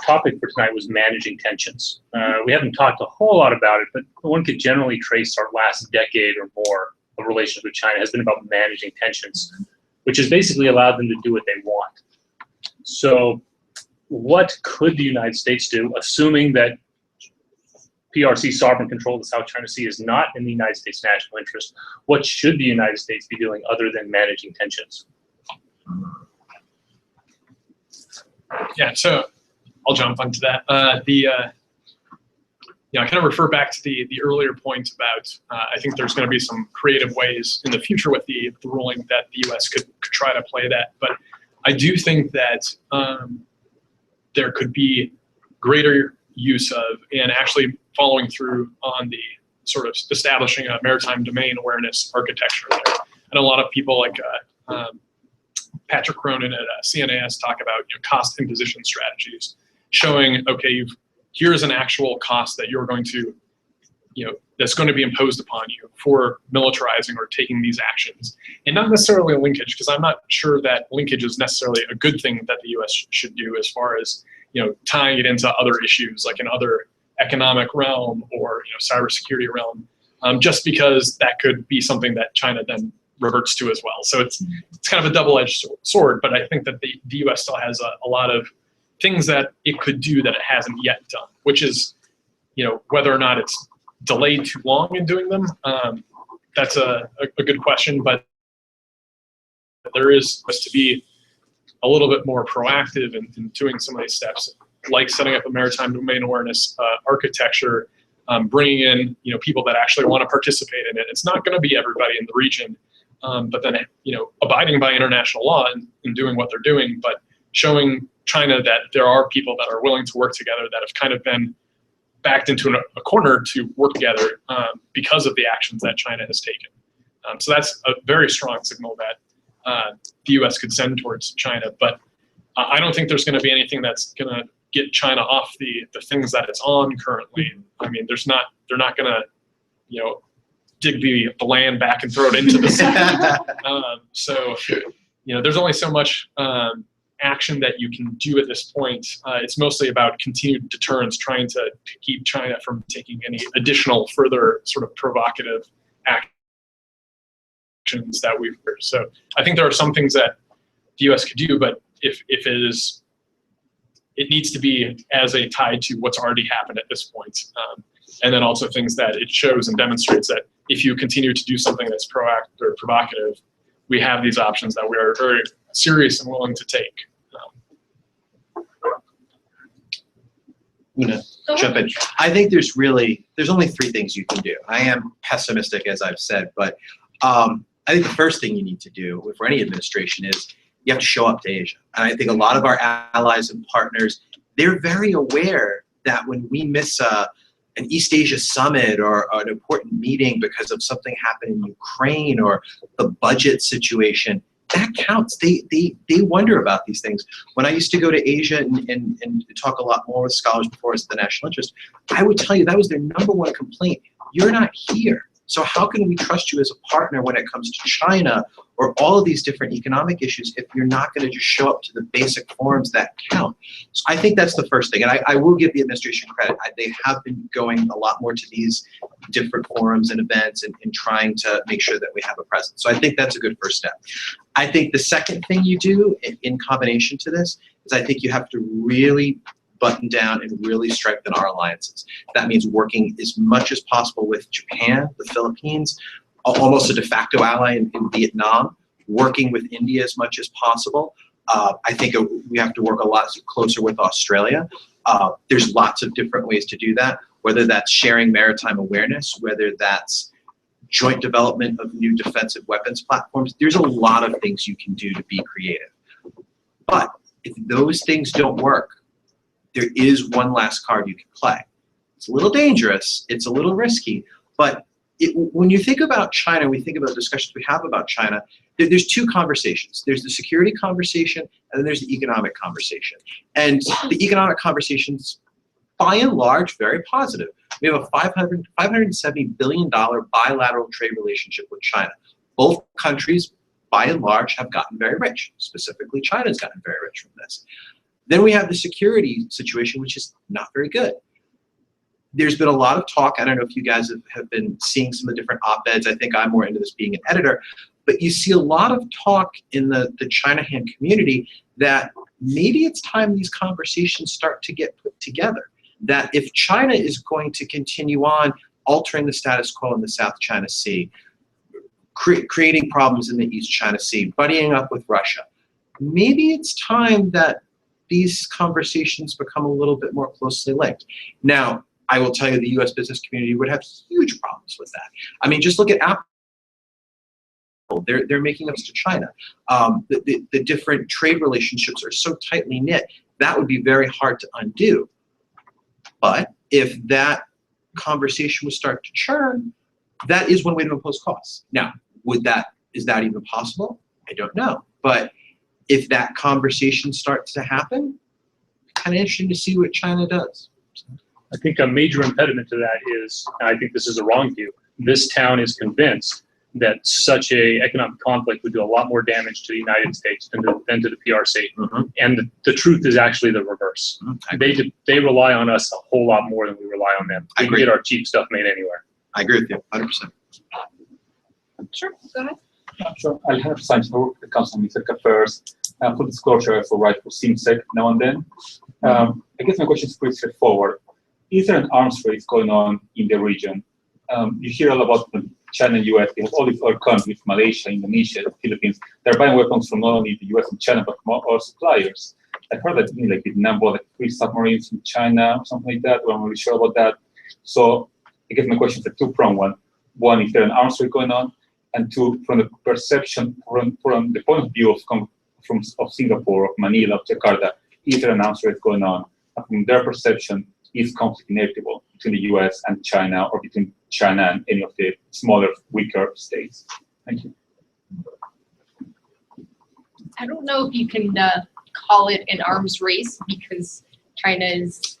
topic for tonight was managing tensions. We haven't talked a whole lot about it, but one could generally trace our last decade or more of relations with China has been about managing tensions, which has basically allowed them to do what they want. So what could the United States do, assuming that PRC sovereign control of the South China Sea is not in the United States' national interest? What should the United States be doing other than managing tensions? Yeah, so I'll jump onto that. I kind of refer back to the earlier point about I think there's going to be some creative ways in the future with the ruling that the U.S. could try to play that. But I do think that there could be greater use of and actually following through on the sort of establishing a maritime domain awareness architecture there. And a lot of people like Patrick Cronin at CNAS talk about cost imposition strategies, showing, okay, here's an actual cost that you're going to that's going to be imposed upon you for militarizing or taking these actions, and not necessarily a linkage, because I'm not sure that linkage is necessarily a good thing that the U.S. should do as far as tying it into other issues like in other economic realm or cybersecurity realm, just because that could be something that China then reverts to as well. So it's kind of a double-edged sword, but I think that the U.S. still has a lot of things that it could do that it hasn't yet done, which is whether or not it's delayed too long in doing them, that's a good question, but there is supposed to be a little bit more proactive in doing some of these steps, like setting up a maritime domain awareness architecture, bringing in people that actually want to participate in it. It's not going to be everybody in the region, but then abiding by international law and doing what they're doing, but showing China that there are people that are willing to work together that have kind of been backed into a corner to work together because of the actions that China has taken. So that's a very strong signal that the U.S. could send towards China. But I don't think there's going to be anything that's going to get China off the things that it's on currently. I mean, they're not going to dig the land back and throw it into the sea. So there's only so much action that you can do at this point. It's mostly about continued deterrence, trying to keep China from taking any additional further sort of provocative actions that we've heard. So I think there are some things that the U.S. could do, but if it needs to be as a tie to what's already happened at this point. And then also things that it shows and demonstrates that if you continue to do something that's proactive or provocative, we have these options that we are very serious and willing to take. Jump in. I think there's only three things you can do. I am pessimistic, as I've said, but I think the first thing you need to do for any administration is you have to show up to Asia. And I think a lot of our allies and partners, they're very aware that when we miss an East Asia summit or an important meeting because of something happened in Ukraine or the budget situation, that counts. They wonder about these things. When I used to go to Asia and talk a lot more with scholars before as the national interest, I would tell you that was their number one complaint. You're not here. So how can we trust you as a partner when it comes to China or all of these different economic issues if you're not going to just show up to the basic forums that count? So I think that's the first thing. And I will give the administration credit. They have been going a lot more to these different forums and events and trying to make sure that we have a presence. So I think that's a good first step. I think the second thing you do in combination to this is I think you have to really button down and really strengthen our alliances. That means working as much as possible with Japan, the Philippines, almost a de facto ally in Vietnam, working with India as much as possible. I think we have to work a lot closer with Australia. There's lots of different ways to do that, whether that's sharing maritime awareness, whether that's joint development of new defensive weapons platforms. There's a lot of things you can do to be creative. But if those things don't work, there is one last card you can play. It's a little dangerous, it's a little risky, but when you think about China, we think about discussions we have about China, there's two conversations. There's the security conversation, and then there's the economic conversation. And the economic conversation's, by and large, very positive. We have a $570 billion bilateral trade relationship with China. Both countries, by and large, have gotten very rich. Specifically, China's gotten very rich from this. Then we have the security situation, which is not very good. There's been a lot of talk. I don't know if you guys have been seeing some of the different op-eds. I think I'm more into this being an editor. But you see a lot of talk in the China hand community that maybe it's time these conversations start to get put together. That if China is going to continue on altering the status quo in the South China Sea, creating problems in the East China Sea, buddying up with Russia, maybe it's time that these conversations become a little bit more closely linked. Now, I will tell you the US business community would have huge problems with that. I mean, just look at Apple. They're making us to China. The different trade relationships are so tightly knit, that would be very hard to undo. But if that conversation would start to churn, that is one way to impose costs. Now, is that even possible? I don't know. But if that conversation starts to happen, kind of interesting to see what China does. I think a major impediment to that is, and I think this is a wrong view, this town is convinced that such a economic conflict would do a lot more damage to the United States than to the PRC. And the truth is actually the reverse. They rely on us a whole lot more than we rely on them. We can get our cheap stuff made anywhere. I agree with you, 100%. Sure, go ahead. Sure. I have signed for the Council on CIMSEC Affairs. For disclosure, I also write for CIMSEC now and then. I guess my question is pretty straightforward. Is there an arms race going on in the region? You hear a lot about China and US. They have all these other countries, Malaysia, Indonesia, the Philippines. They're buying weapons from not only the US and China, but from all suppliers. I heard that like Vietnam bought like 3 submarines from China or something like that. I'm not really sure about that. So I guess my question is a two-pronged one. One, is there an arms race going on? And two, from the perception, from the point of view of Singapore, of Manila, of Jakarta, is there an arms race going on? And from their perception, is conflict inevitable between the US and China, or between China and any of the smaller, weaker states? Thank you. I don't know if you can call it an arms race, because China is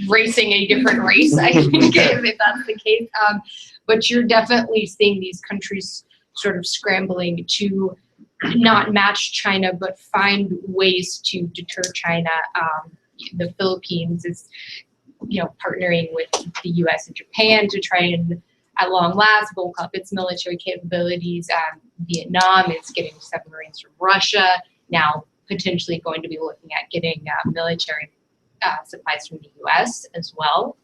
racing a different race, I think, if that's the case. But you're definitely seeing these countries sort of scrambling to not match China, but find ways to deter China. The Philippines is, partnering with the US and Japan to try and, at long last, bulk up its military capabilities. Vietnam is getting submarines from Russia, now potentially going to be looking at getting military supplies from the US as well.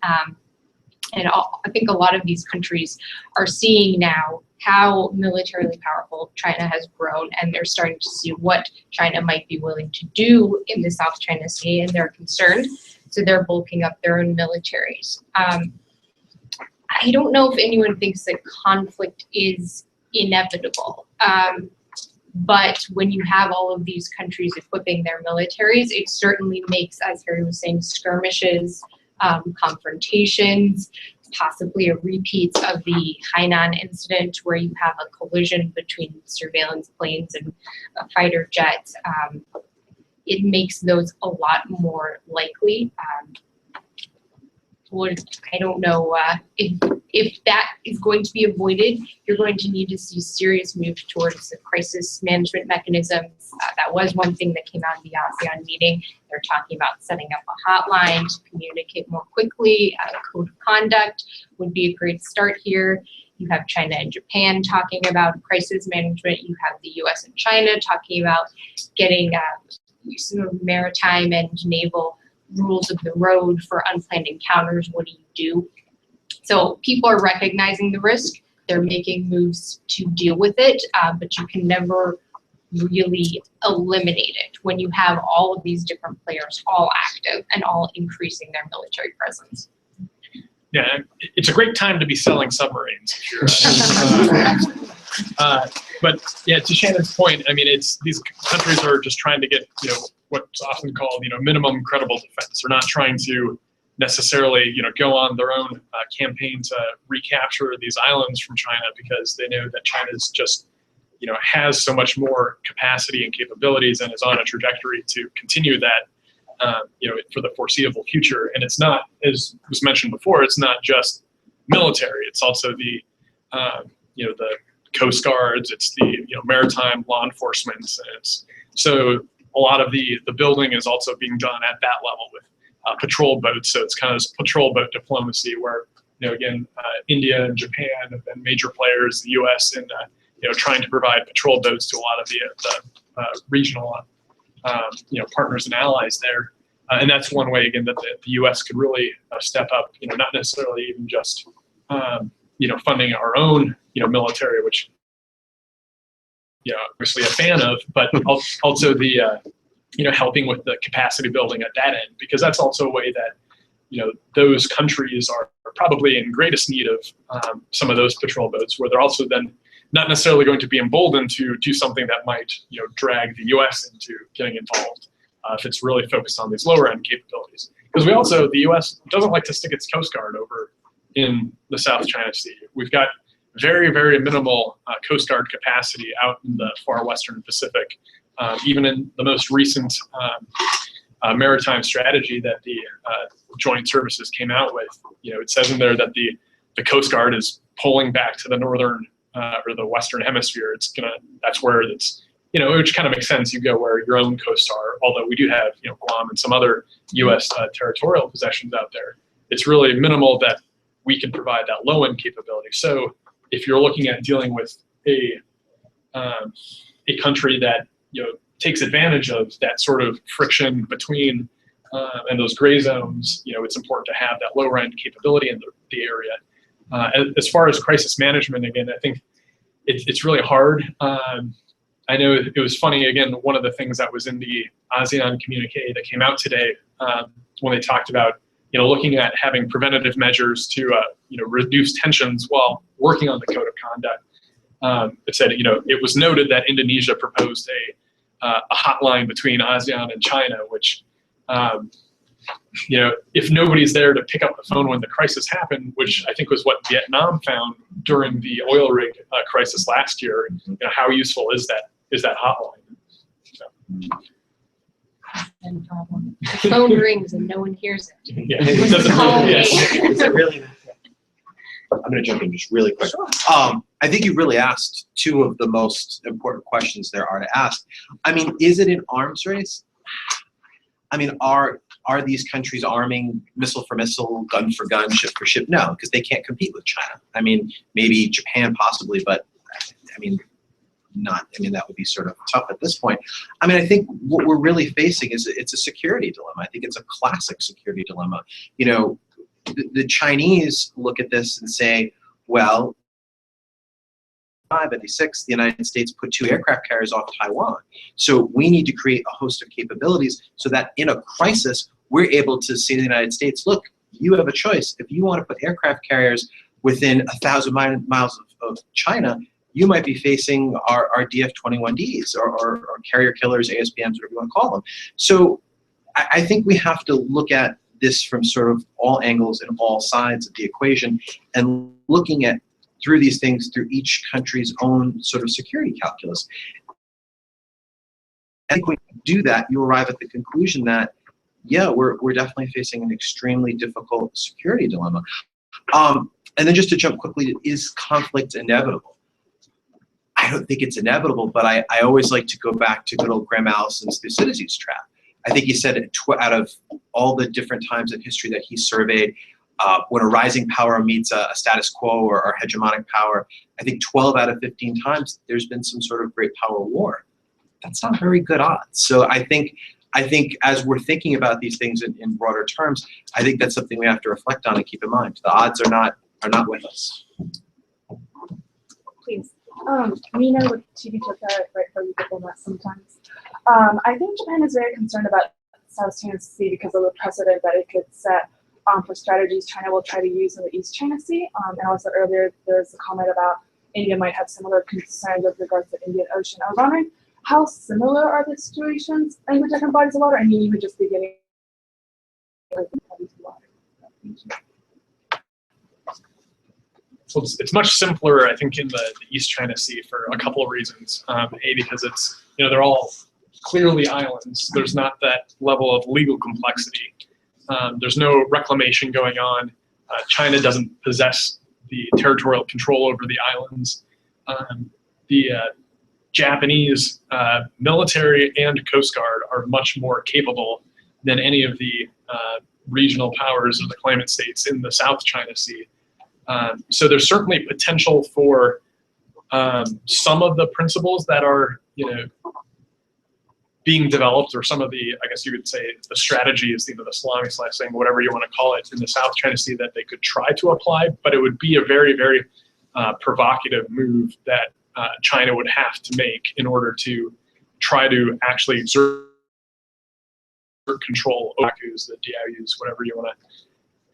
And I think a lot of these countries are seeing now how militarily powerful China has grown, and they're starting to see what China might be willing to do in the South China Sea, and they're concerned. So they're bulking up their own militaries. I don't know if anyone thinks that conflict is inevitable. But when you have all of these countries equipping their militaries, it certainly makes, as Harry was saying, skirmishes, confrontations, possibly a repeat of the Hainan incident, where you have a collision between surveillance planes and a fighter jet. It makes those a lot more likely. I don't know if that is going to be avoided. You're going to need to see serious move towards the crisis management mechanisms. That was one thing that came out of the ASEAN meeting. They're talking about setting up a hotline to communicate more quickly. A code of conduct would be a great start here. You have China and Japan talking about crisis management. You have the US and China talking about getting sort of maritime and naval rules of the road for unplanned encounters. What do you do? So people are recognizing the risk. They're making moves to deal with it, but you can never really eliminate it when you have all of these different players all active and all increasing their military presence. Yeah, it's a great time to be selling submarines. But yeah, to Shannon's point, I mean, these countries are just trying to get, what's often called, minimum credible defense. They're not trying to necessarily, go on their own campaign to recapture these islands from China, because they know that China is just, has so much more capacity and capabilities and is on a trajectory to continue that, for the foreseeable future. And it's not, as was mentioned before, it's not just military. It's also the, the Coast Guards, it's the maritime law enforcement. So a lot of the building is also being done at that level with patrol boats. So it's kind of this patrol boat diplomacy where, again, India and Japan have been major players, the US, in trying to provide patrol boats to a lot of the regional partners and allies there. And that's one way, again, that the US could really step up, not necessarily even just funding our own military, which obviously a fan of, but also the helping with the capacity building at that end, because that's also a way that those countries are probably in greatest need of some of those patrol boats, where they're also then not necessarily going to be emboldened to do something that might drag the US into getting involved if it's really focused on these lower end capabilities. Because the US doesn't like to stick its Coast Guard over in the South China Sea. We've got very, very minimal Coast Guard capacity out in the far Western Pacific. Even in the most recent maritime strategy that the joint services came out with. It says in there that the Coast Guard is pulling back to the northern or the western hemisphere. That's where it's, which kind of makes sense. You go where your own coasts are, although we do have, Guam and some other U.S. Territorial possessions out there. It's really minimal that we can provide that low-end capability. So if you're looking at dealing with a country that, takes advantage of that sort of friction between and those gray zones, it's important to have that low-end capability in the area. As far as crisis management, again, I think it's really hard. I know it was funny, again, one of the things that was in the ASEAN communique that came out today when they talked about, looking at having preventative measures to, reduce tensions while working on the code of conduct. It said, it was noted that Indonesia proposed a hotline between ASEAN and China, which, if nobody's there to pick up the phone when the crisis happened, which I think was what Vietnam found during the oil rig crisis last year, how useful is that hotline? So. The phone rings and no one hears it. Yeah, it doesn't really, yes. Is it really? I'm going to jump in just really quick. Sure. I think you really asked two of the most important questions there are to ask. I mean, is it an arms race? I mean, are these countries arming missile for missile, gun for gun, ship for ship? No, because they can't compete with China. I mean, maybe Japan possibly, but I mean, not. I mean, that would be sort of tough at this point. I mean, I think what we're really facing is it's a security dilemma. I think it's a classic security dilemma. The Chinese look at this and say, well, 1996, the United States put 2 aircraft carriers off Taiwan. So we need to create a host of capabilities so that in a crisis, we're able to say to the United States, look, you have a choice. If you want to put aircraft carriers within 1,000 miles of China, you might be facing our DF-21Ds or carrier killers, ASBMs, whatever you want to call them. So I think we have to look at this from sort of all angles and all sides of the equation and looking at through these things through each country's own sort of security calculus. I think when you do that, you arrive at the conclusion that, yeah, we're definitely facing an extremely difficult security dilemma. And then just to jump quickly, is conflict inevitable? I don't think it's inevitable, but I always like to go back to good old Graham Allison's Thucydides trap. I think he said out of all the different times in history that he surveyed, when a rising power meets a status quo or hegemonic power, I think 12 out of 15 times there's been some sort of great power war. That's not very good odds. So I think as we're thinking about these things in broader terms, I think that's something we have to reflect on and keep in mind. The odds are not with us. Please. Milena with TV Tokyo, right for you Diplomat sometimes. I think Japan is very concerned about South China Sea because of the precedent that it could set for strategies China will try to use in the East China Sea. And also earlier there was a comment about India might have similar concerns with regards to the Indian Ocean. I was wondering how similar are the situations in the different bodies of water? I mean, you would just be getting bodies of water. So it's much simpler, I think, in the East China Sea for a couple of reasons. Because it's, they're all clearly islands. There's not that level of legal complexity. There's no reclamation going on. China doesn't possess the territorial control over the islands. The Japanese military and Coast Guard are much more capable than any of the regional powers of the claimant states in the South China Sea. So there's certainly potential for some of the principles that are, being developed, or some of the, I guess you could say, the strategies, the salami slicing, whatever you want to call it, in the South China Sea that they could try to apply, but it would be a very, very provocative move that China would have to make in order to try to actually exert control over the Diaoyus, whatever you want to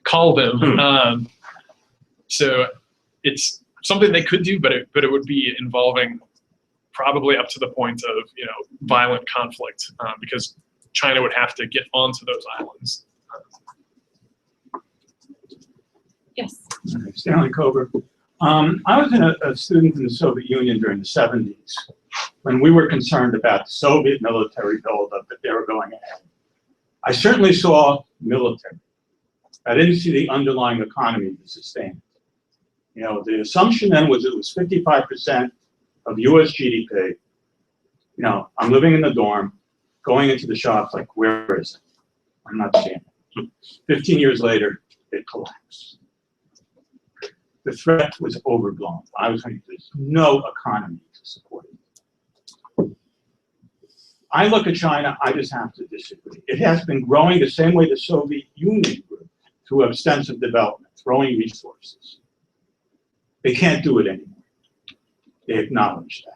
call them. So it's something they could do, but it would be involving probably up to the point of violent conflict, because China would have to get onto those islands. Yes. Stanley Coburn. I was a student in the Soviet Union during the 70s when we were concerned about the Soviet military buildup that they were going ahead. I certainly saw military. I didn't see the underlying economy to sustain it. You know, the assumption then was it was 55% of US GDP. You know, I'm living in the dorm, going into the shops, like, where is it? I'm not seeing it. 15 years later, it collapsed. The threat was overblown. I was thinking there's no economy to support it. I look at China, I just have to disagree. It has been growing the same way the Soviet Union grew, through extensive development, throwing resources. They can't do it anymore. They acknowledge that.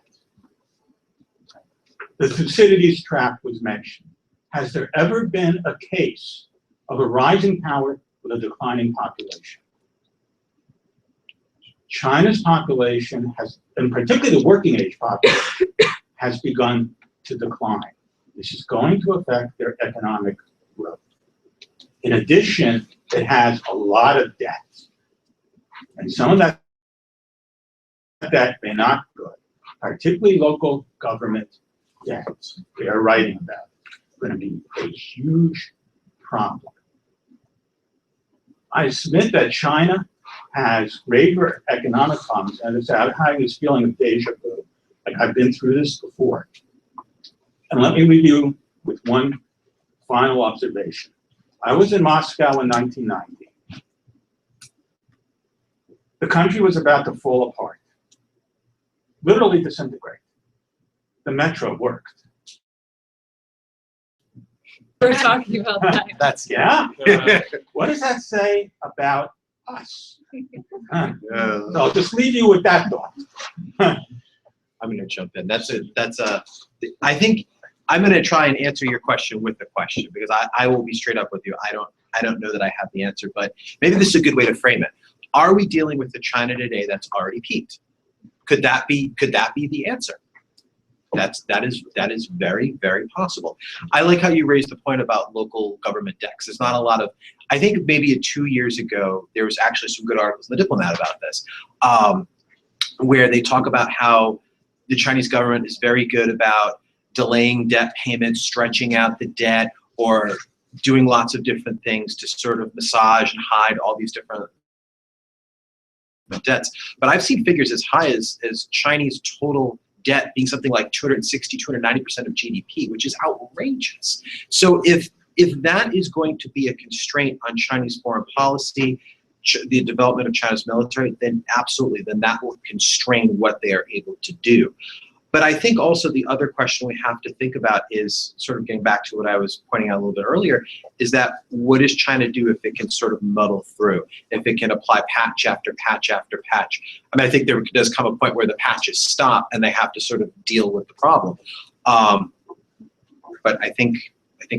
The Thucydides trap was mentioned. Has there ever been a case of a rising power with a declining population? China's population has, and particularly the working age population, has begun to decline. This is going to affect their economic growth. In addition, it has a lot of debt. And some of that debt may not be good, particularly local government debts. They are writing about it. It's going to be a huge problem. I submit that China has graver economic problems, and it's having this feeling of deja vu. Like, I've been through this before. And let me leave you with one final observation. I was in Moscow in 1990. The country was about to fall apart, literally disintegrate. The metro worked. We're talking about that. That's Yeah? What does that say about us? So I'll just leave you with that thought. I'm going to jump in. I think I'm going to try and answer your question with the question, because I will be straight up with you. I don't know that I have the answer, but maybe this is a good way to frame it. Are we dealing with the China today that's already peaked? Could that be the answer? That is very, very possible. I like how you raised the point about local government debts. There's not a lot of, I think maybe 2 years ago, there was actually some good articles in the Diplomat about this, where they talk about how the Chinese government is very good about delaying debt payments, stretching out the debt, or doing lots of different things to sort of massage and hide all these different debts. But I've seen figures as high as Chinese total debt being something like 260, 290% of GDP, which is outrageous. So if that is going to be a constraint on Chinese foreign policy, the development of China's military, then absolutely, then that will constrain what they are able to do. But I think also the other question we have to think about is, sort of getting back to what I was pointing out a little bit earlier, is that what does China do if it can sort of muddle through, if it can apply patch after patch after patch? I mean, I think there does come a point where the patches stop and they have to sort of deal with the problem. But I think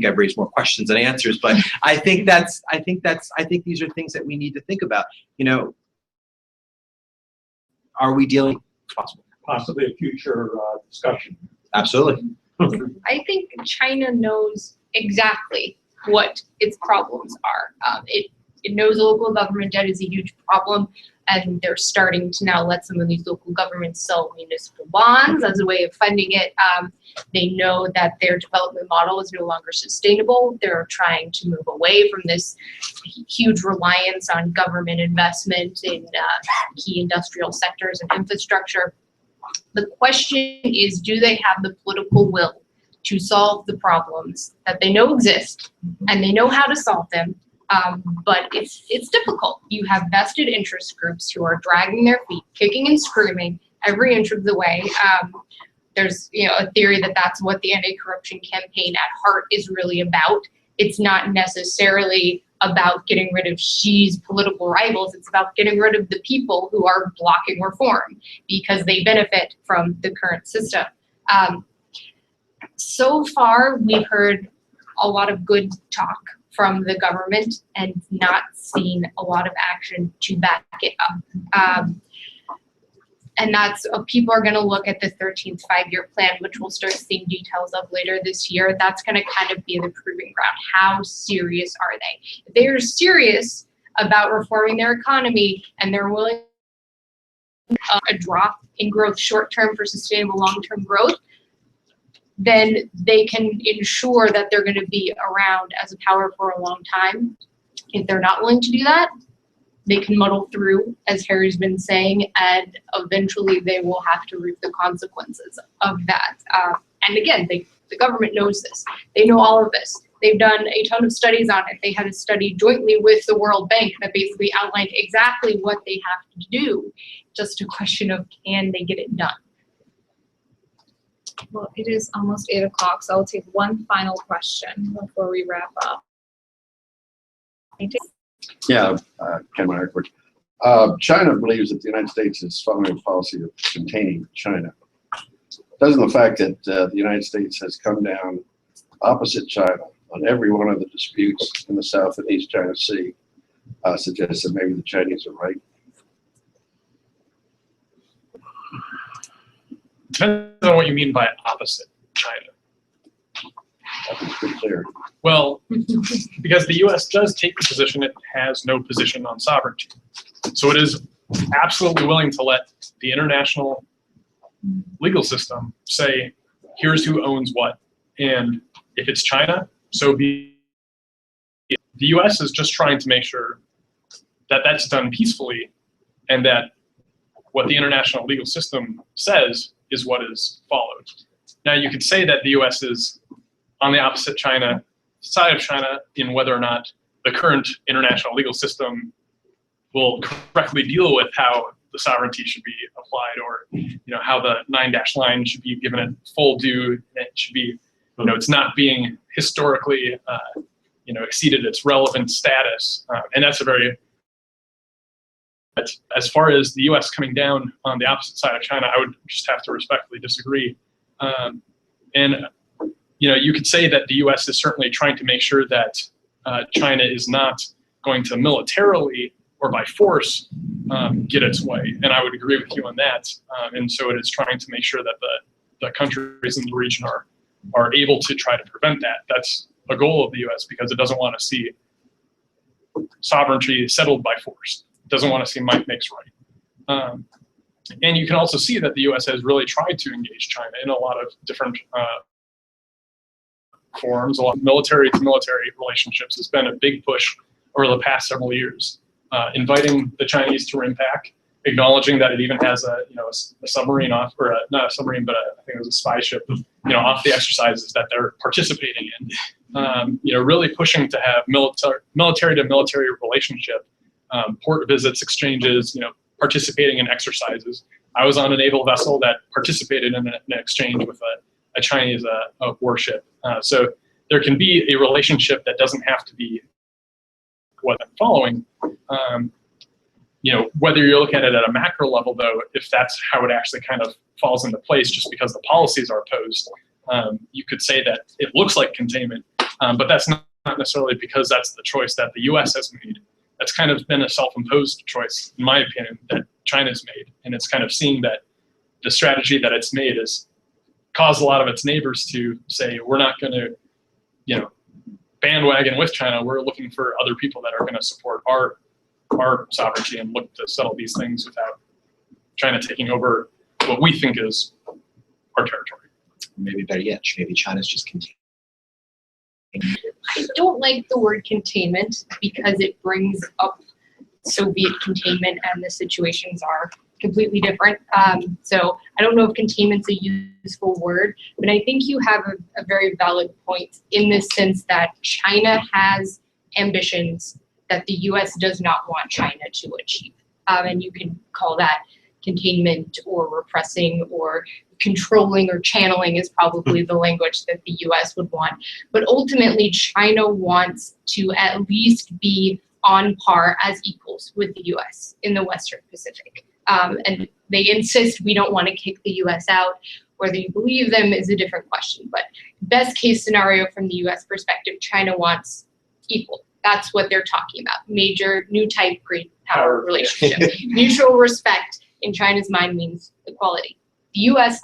I've raised more questions than answers, but I think these are things that we need to think about. You know, are we dealing? Possibly a future discussion. Absolutely. I think China knows exactly what its problems are. It knows local government debt is a huge problem, and they're starting to now let some of these local governments sell municipal bonds as a way of funding it. They know that their development model is no longer sustainable. They're trying to move away from this huge reliance on government investment in key industrial sectors and infrastructure. The question is, do they have the political will to solve the problems that they know exist, and they know how to solve them, but it's difficult. You have vested interest groups who are dragging their feet, kicking and screaming every inch of the way. There's a theory that that's what the anti-corruption campaign at heart is really about. It's not necessarily about getting rid of Xi's political rivals. It's about getting rid of the people who are blocking reform because they benefit from the current system. So far, we've heard a lot of good talk from the government and not seen a lot of action to back it up. And that's, people are going to look at the 13th five-year plan, which we'll start seeing details of later this year. That's going to kind of be the proving ground. How serious are they? If they're serious about reforming their economy and they're willing to a drop in growth short-term for sustainable long-term growth, then they can ensure that they're going to be around as a power for a long time. If they're not willing to do that, they can muddle through, as Harry's been saying, and eventually they will have to reap the consequences of that. And again, the government knows this. They know all of this. They've done a ton of studies on it. They had a study jointly with the World Bank that basically outlined exactly what they have to do. Just a question of, can they get it done? Well, it is almost 8 o'clock, so I'll take one final question before we wrap up. Yeah, Ken Myerford. China believes that the United States is following a policy of containing China. Doesn't the fact that the United States has come down opposite China on every one of the disputes in the South and East China Sea suggest that maybe the Chinese are right? Depends on what you mean by opposite China. That's pretty clear. Well, because the U.S. does take the position it has no position on sovereignty. So it is absolutely willing to let the international legal system say, here's who owns what. And if it's China, so be it. The U.S. is just trying to make sure that that's done peacefully and that what the international legal system says is what is followed. Now, you could say that the U.S. is on the opposite side of China in whether or not the current international legal system will correctly deal with how the sovereignty should be applied, or how the 9-dash line should be given a full due. It should be, it's not being historically, exceeded its relevant status, and that's a very. But as far as the U.S. coming down on the opposite side of China, I would just have to respectfully disagree. And you could say that the U.S. is certainly trying to make sure that China is not going to militarily or by force get its way. And I would agree with you on that. And so it is trying to make sure that the countries in the region are able to try to prevent that. That's a goal of the U.S. because it doesn't want to see sovereignty settled by force. It doesn't want to see might makes right. And you can also see that the U.S. has really tried to engage China in a lot of different forms. A lot of military to military relationships has been a big push over the past several years. Inviting the Chinese to RIMPAC, acknowledging that it even has a submarine off, or not a submarine, but I think it was a spy ship, off the exercises that they're participating in. Really pushing to have military to military relationship, port visits, exchanges, participating in exercises. I was on a naval vessel that participated in an exchange with a Chinese warship. So there can be a relationship that doesn't have to be what I'm following. Whether you're looking at it at a macro level, though, if that's how it actually kind of falls into place just because the policies are opposed, you could say that it looks like containment, but that's not necessarily because that's the choice that the U.S. has made. That's kind of been a self-imposed choice, in my opinion, that China's made. And it's kind of seeing that the strategy that it's made has caused a lot of its neighbors to say, we're not going to, bandwagon with China. We're looking for other people that are going to support our sovereignty and look to settle these things without China taking over what we think is our territory. Maybe better yet, maybe China's just continuing. I don't like the word containment because it brings up Soviet containment, and the situations are completely different. So I don't know if containment's a useful word, but I think you have a very valid point in the sense that China has ambitions that the U.S. does not want China to achieve. And you can call that containment or repressing or controlling or channeling is probably the language that the U.S. would want. But ultimately, China wants to at least be on par as equals with the U.S. in the Western Pacific. And they insist we don't want to kick the U.S. out. Whether you believe them is a different question. But best case scenario from the U.S. perspective, China wants equal. That's what they're talking about. Major new type great power relationship. Mutual respect in China's mind means equality. The U.S.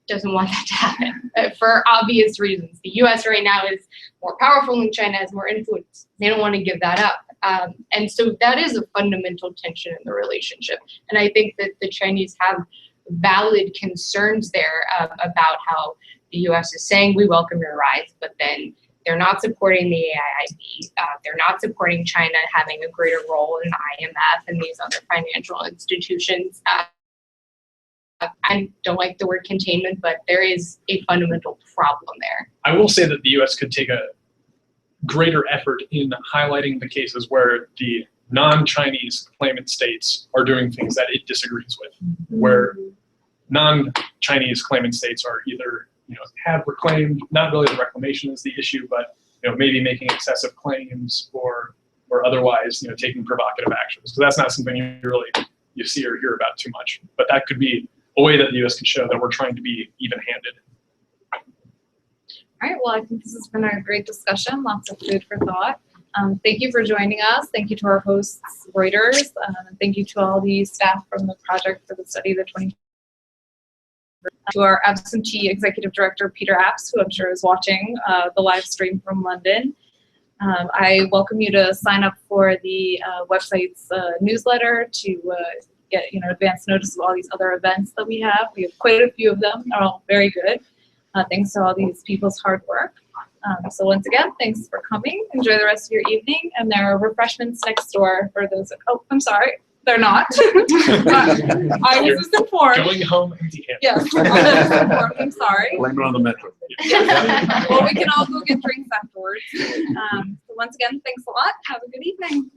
doesn't want that to happen for obvious reasons. The U.S. right now is more powerful than China, has more influence. They don't want to give that up. And so that is a fundamental tension in the relationship. And I think that the Chinese have valid concerns there about how the U.S. is saying we welcome your rise, but then they're not supporting the AIIB. They're not supporting China having a greater role in the IMF and these other financial institutions. I don't like the word containment, but there is a fundamental problem there. I will say that the U.S. could take a greater effort in highlighting the cases where the non-Chinese claimant states are doing things that it disagrees with, where non-Chinese claimant states are either, have reclaimed, not really the reclamation is the issue, but maybe making excessive claims or otherwise, taking provocative actions. So that's not something you see or hear about too much. But that could be a way that the U.S. can show that we're trying to be even-handed. All right, well, I think this has been a great discussion, lots of food for thought. Thank you for joining us. Thank you to our hosts, Reuters. Thank you to all the staff from the Project for the Study of the 20. To our absentee executive director, Peter Apps, who I'm sure is watching the live stream from London. I welcome you to sign up for the website's newsletter to get advance notice of all these other events that we have. We have quite a few of them. They're all very good. Thanks to all these people's hard work. So once again, thanks for coming. Enjoy the rest of your evening. And there are refreshments next door for those. Oh, I'm sorry. They're not. I was just informed. Going home empty-handed. Yes, I was just informed. I'm sorry. Blame it on the metro. Yes. Well, we can all go get drinks afterwards. So once again, thanks a lot. Have a good evening.